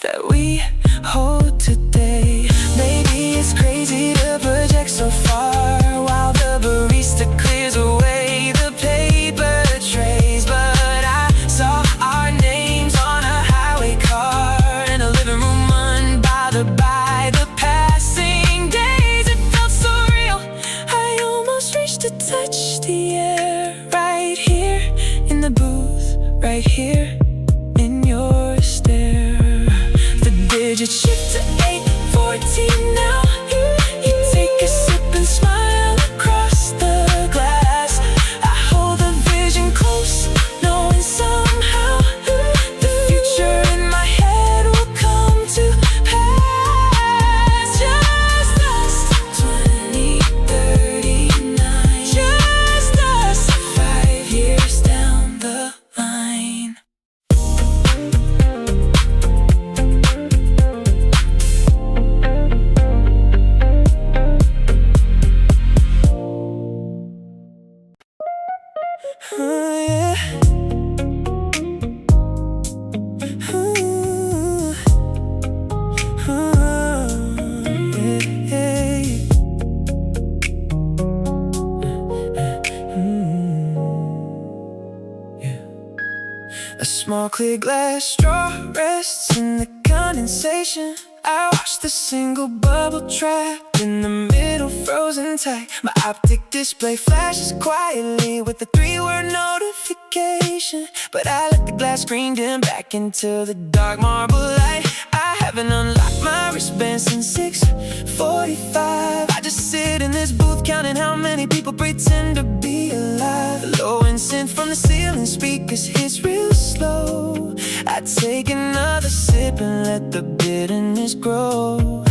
that we hold today. Maybe it's crazy to project so far while the barista clears away the paper trays, but I saw our names on a highway car in a living room unbothered by the passing days. It felt so real, I almost reached to touch the air. Right here in the booth, right here in your stare. The digits shift to 8:14 now. You take a sip and smile across the glass. I hold the vision close, knowing somehow the future in my head will come to pass. Just us, 2039. Just us, 5 years down the line. Yeah. A small clear glass straw rests in the condensation. I watch the single bubble trapped in the middle, frozen tight. My optic display flashes quietly with a 3-word notification, but I let the glass screen dim back into the dark marble light. I haven't unlocked my wristband since 6:45. I just sit in this this booth counting how many people pretend to be alive. The low end synth from the ceiling speakers hits real slow. I take another sip and let the bitterness grow.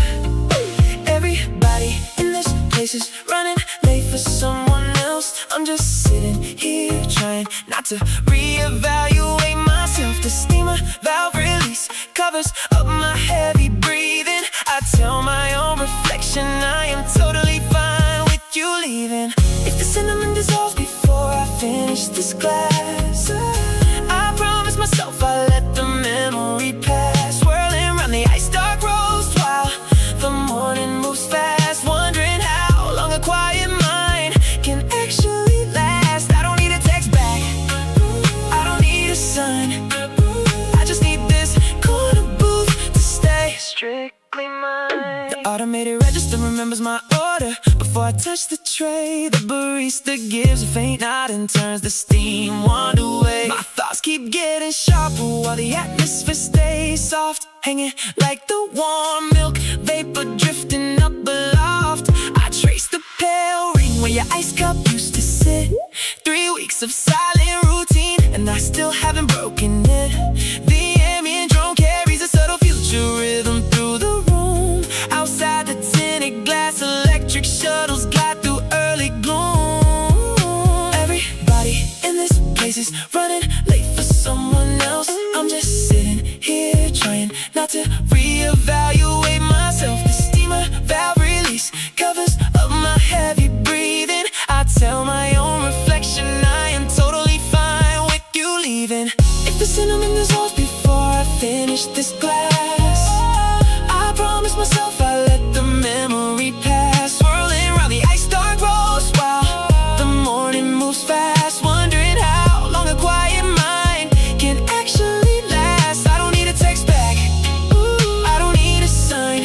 Everybody in this place is running late for someone else. I'm just sitting here trying not to reevaluate myself. The steamer valve release covers up my heavy breathing. I tell my own reflection I am totally fine with you leaving. If the cinnamon dissolves before I finish this glass, I promise myself I'll let the memory pass. Swirling around the ice dark roast while the morning moves fast. Wondering how long a quiet mind can actually last. I don't need a text back, I don't need a sign. I just need this corner booth to stay strictly mine. The automated register remembers my order before I touch the tray. The barista gives a faint nod and turns the steam wand away. My thoughts keep getting sharper while the atmosphere stays soft, hanging like the warm milk vapor drifting up aloft. I trace the pale ring where your ice cup used to sit. 3 weeks of silent routine and I still haven't broken it. The ambient drone carries a subtle future rhythm through the room. Outside the tinted glass, electric shuttles glide through early gloom. Everybody in this place is running late for someone else. I'm just sitting here trying not to reevaluate myself. The steamer valve release covers up my heavy breathing. I tell my own reflection I am totally fine with you leaving. If the cinnamon dissolves before I finish this glass, I promise myself I'll let the memory pass. Swirling around the ice dark roast while the morning moves fast. Wondering how long a quiet mind can actually last. I don't need a text back, I don't need a sign.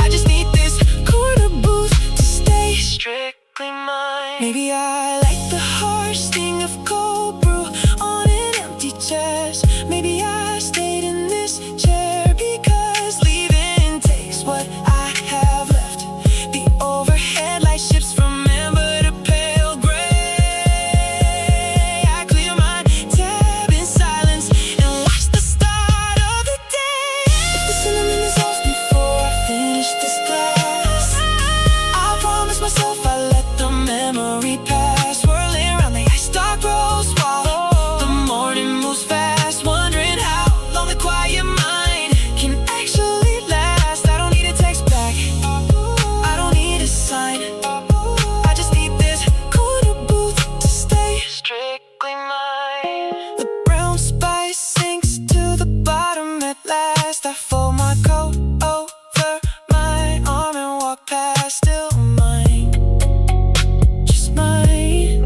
I just need this corner booth to stay strictly mine. Maybe I like the harsh sting of cold brew on an empty chest. Maybe I stayed in this chair because leaving takes what I have left. The overhead light shifts from amber to pale gray. I clear my tab in silence and watch the start of the day. If the cinnamon dissolves before I finish this glass, I promise myself I'll let the memory pass. Swirling around the ice dark roast while the morning moves fast. Wondering how long the quiet mind can actually last. I don't need a text back, I don't need a sign. I just need this corner booth to stay strictly mine. The brown spice sinks to the bottom at last. I fold my coat over my arm and walk past. Still mine, just mine.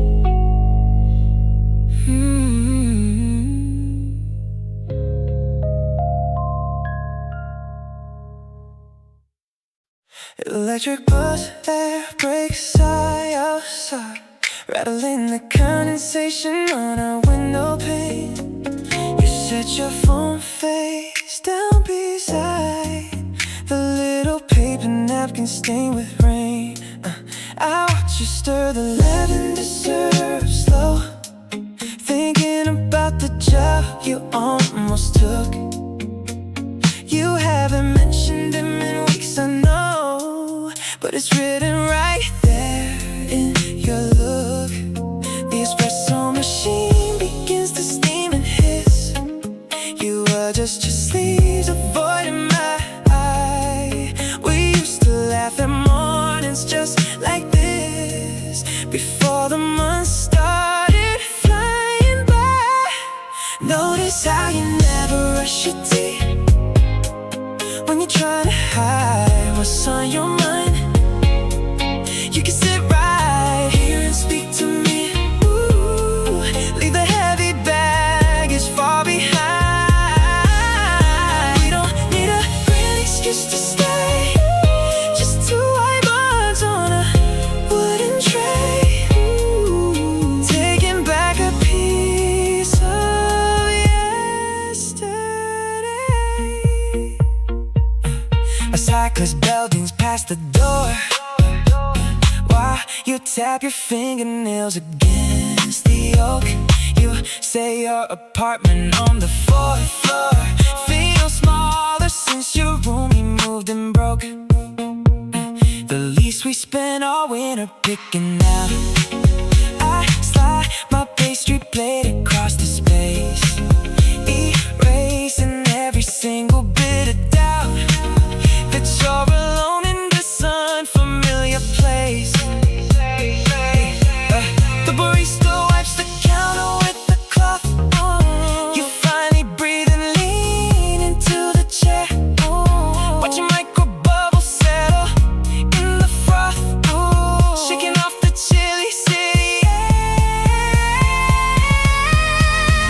Electric bus, air brakes, eye outside, rattling the condensation on our window pane. You set your phone face down beside the little paper napkin stained with rain. I watch you stir the lavender syrup slow, thinking about the job you almost took. You haven't mentioned him in weeks, I know, but it's written right there in your look. The espresso machine begins to steam and hiss. You adjust your sleeves, avoiding my eye. We used to laugh at mornings just like this, before the months started flying by. Notice how you never rush your tea when you're trying to hide what's on your mind. You can sit right here and speak to me. Ooh, leave the heavy baggage far behind. We don't need a real excuse to stay, just two white mugs on a wooden tray. Ooh, taking back a piece of yesterday. A cyclist bell dings past the door. while you tap your fingernails against the oak. You say your apartment on the 4th floor feels smaller since your roomie moved and broke. The least we spent all winter picking out. I slide my pastry plate across the space, erasing every single bit of doubt that you're alone in this unfamiliar place. The barista wipes the counter with the cloth. You finally breathe and lean into the chair. Watch your micro bubbles settle in the froth, shaking off the chilly city air.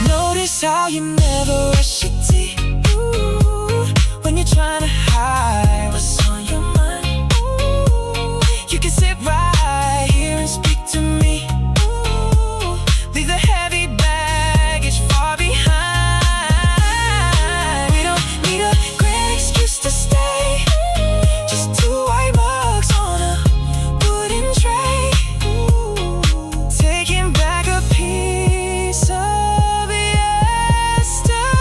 Notice how you never rush your tea when you're trying to hide what's on your mind. You can sit right here and speak to me. Leave the heavy baggage far behind. We don't need a great excuse to stay, just 2 white mugs on a wooden tray, taking back a piece of yesterday.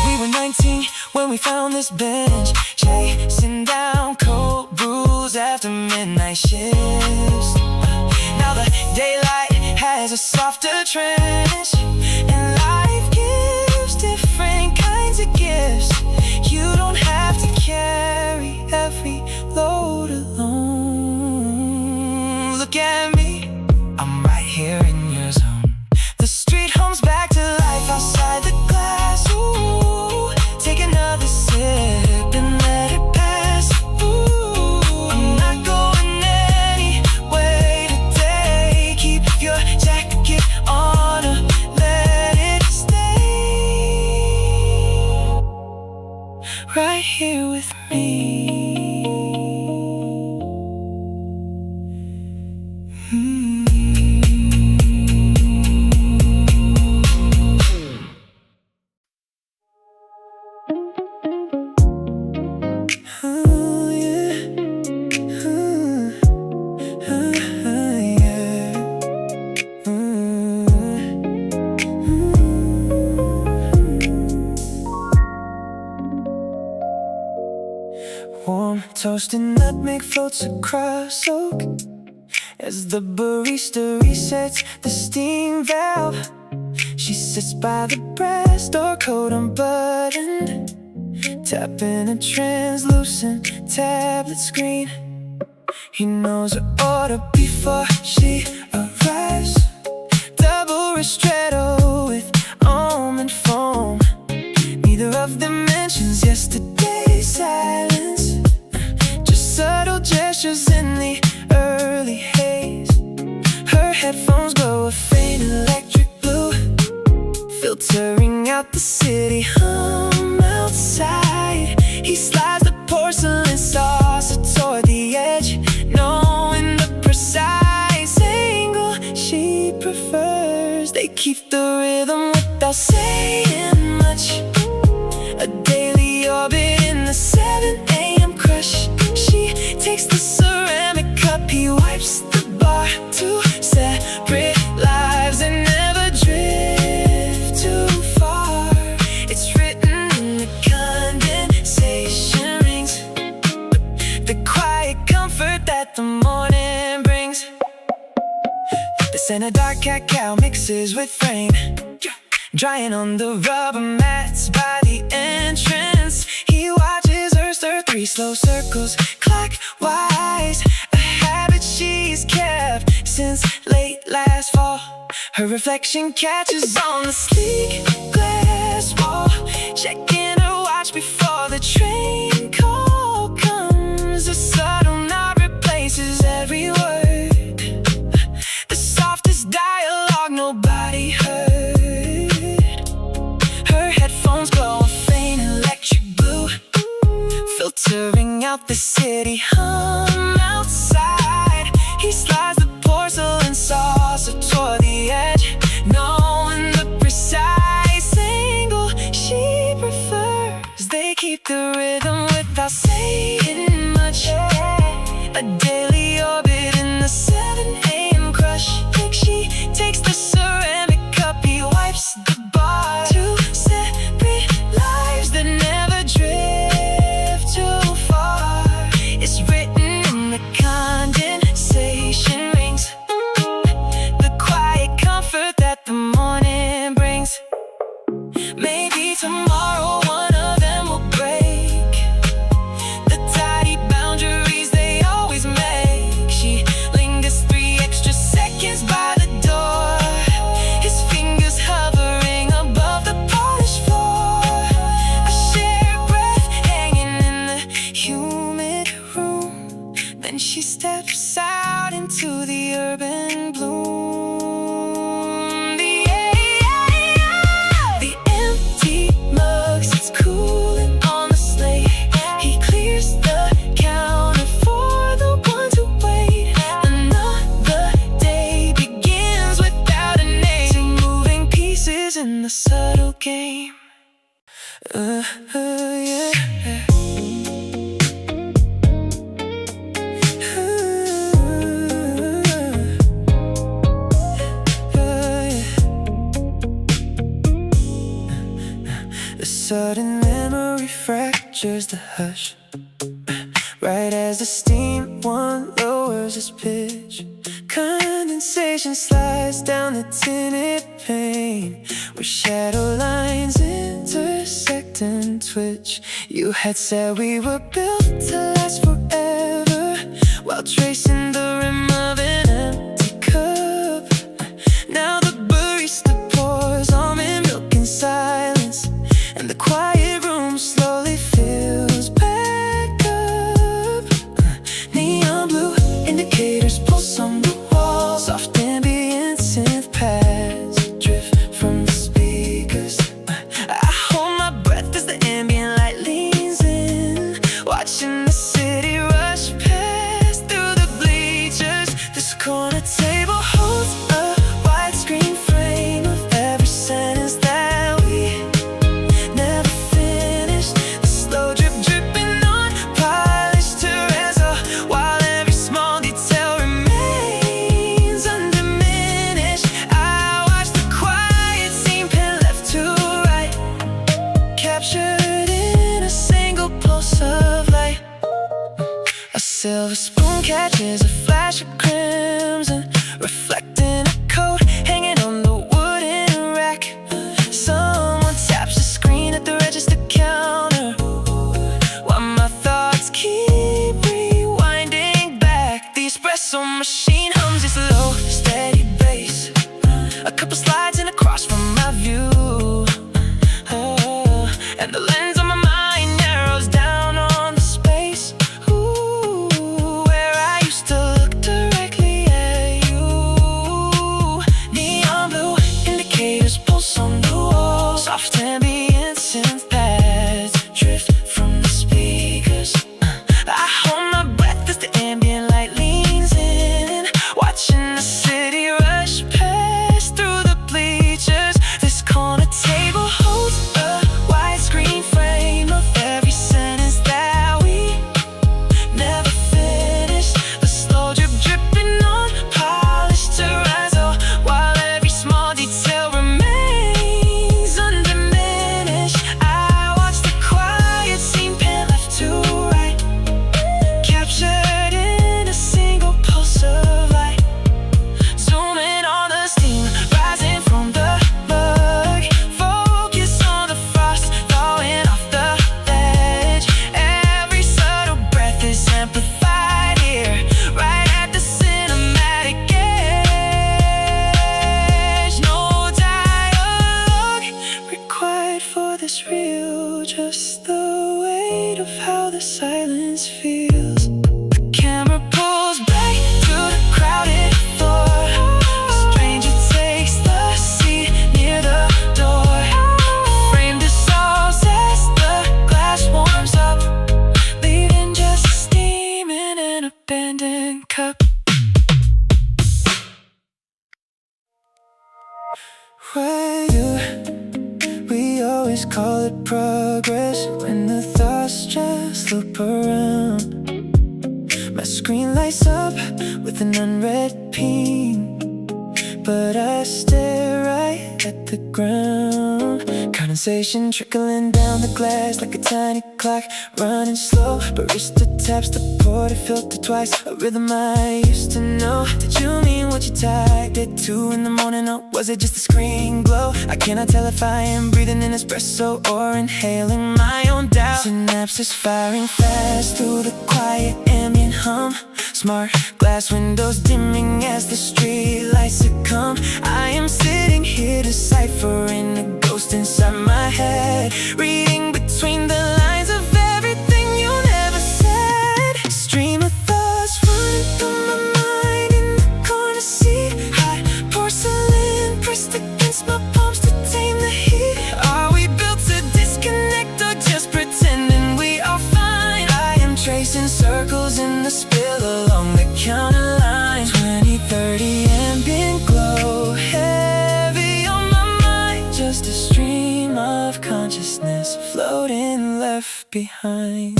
We were 19 when we found this bench, chasing down cold brews after midnight shifts. Now the daylight has a softer trench, and life gives different kinds of gifts. You don't have to carry every load alone. Look at me, I'm right here in your zone. The street hums back to life outside the glass. Ooh, take another sip and let it pass. Ooh, I'm not going anywhere today. Keep your jacket on or let it stay right here with me. Warm toasted nutmeg floats across oak as the barista resets the steam valve. She sits by the brass door, coat unbuttoned, tapping a translucent tablet screen. He knows her order before she arrives. Double ristretto with almond foam. Neither of them mentions yesterday's silence, just subtle gestures in the early haze. Her headphones glow a faint electric blue, filtering out the city hum outside. He slides the porcelain saucer toward the edge, knowing the precise angle she prefers. They keep the rhythm without saying much, a daily orbit in the 7 a.m. crush. She takes the ceramic cup, he wipes the bar. 2 separate lives and never drift too far. It's written in the condensation rings, the quiet comfort that the morning brings. The scent of dark cacao mixes with rain, drying on the rubber mats by the entrance. He watches her stir 3 slow circles clockwise, a habit she's kept since late last fall. Her reflection catches on the sleek glass wall, checking her watch before the train call comes. A subtle nod replaces every word, the softest dialogue nobody heard. Her headphones glow a faint electric blue, filtering out the city hum outside. He slides the porcelain saucer toward the edge, knowing the precise angle she prefers. They keep the rhythm without saying much, a daily orbit in the captures the hush. Right as the steam one lowers its pitch, condensation slides down the tinted pane, where shadow lines intersect and twitch. You had said we were built to last forever, while tracing the rim of an empty cup. Now the barista pours almond milk in silence, and the quiet room slowly fills back up. Neon blue indicators pulse on the wall, soft ambient synth pads drift from the speakers. I hold my breath as the ambient light leans in, watching the city rush past through the bleachers. This corner table holds a widescreen frame of every sentence that we never finished. The slow drip dripping on polished terrazzo, while every small detail remains undiminished. I watch the quiet scene pan left to right, captured in a single pulse of light. A silver spoon catches a flash of crimson, reflecting a coat hanging on the wooden rack. Someone taps the screen at the register counter, while my thoughts keep rewinding back. The espresso machine hums its low, steady bass. A couple slides and across from my view, and the lens on my mind narrows down on the space, where I used to look directly at you. Neon blue indicators pulse on the wall, soft ambient synth pads drift from the speakers. I hold my breath as the ambient light leans in, watching the city rush past through the bleachers. This corner table holds a widescreen frame of every sentence that we never finished. The slow drip dripping on polished terrazzo, while every small detail remains undiminished. I watch the quiet scene pan left to right, captured in a single pulse of light. Zooming on the steam rising from the mug, focus on the frost thawing off the ledge. Every subtle breath is amplified here, right at the cinematic edge. No dialogue required for this reel, just the weight of how the silence feels. The camera pulls back through the crowded floor, a stranger takes the seat near the door. The frame dissolves as the glass warms up, leaving just steam in an abandoned cup. We always call it progress when the thoughts just loop around. My screen lights up with an unread ping, but I stare right at the ground. Condensation trickling down the glass like a tiny clock running slow. Barista taps the pour to filter twice, a rhythm I used to know. Did you mean what you typed at 2 in the morning, or was it just a screen glow? I cannot tell if I am breathing in espresso or inhaling my own doubt. Synapses firing fast through the quiet ambient hum. Smart glass windows dimming as the street lights succumb. I am sitting here deciphering the ghost inside my head, reading between the lines of everything you never said. Stream of thoughts running through my mind in the corner seat. Hot porcelain pressed against my palms to tame the heat. Are we built to disconnect or just pretending we are fine? I am tracing circles in the spill along the counter line. 2030 ambient glow, heavy on my mind. Just a stream of consciousness floating left behind.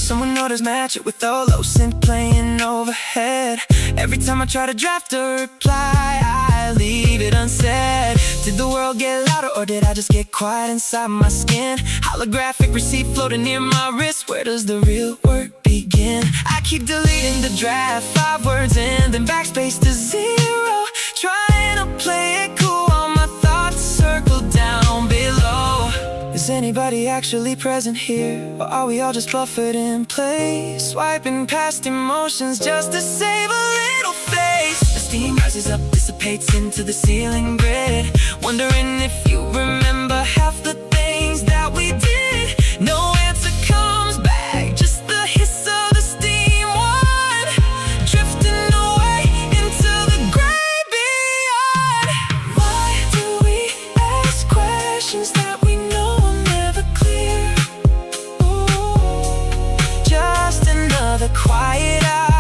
Someone orders match it with a low synth playing overhead. Every time I try to draft a reply, I leave it unsaid. Did the world get louder or did I just get quiet inside my skin? Holographic receipt floating near my wrist. Where does the real work begin? I keep deleting the draft, 5 words in, then backspace to 0. Trying to play it cool while my thoughts circle down below. Is anybody actually present here? Or are we all just buffered in place? Swiping past emotions just to save a little face. The steam rises up, dissipates into the ceiling grid. Wondering if you remember half the things that we did. No answer comes back, just the hiss of the steam one, drifting away into the great beyond. Why do we ask questions that we know are never clear? Ooh, just another quiet hour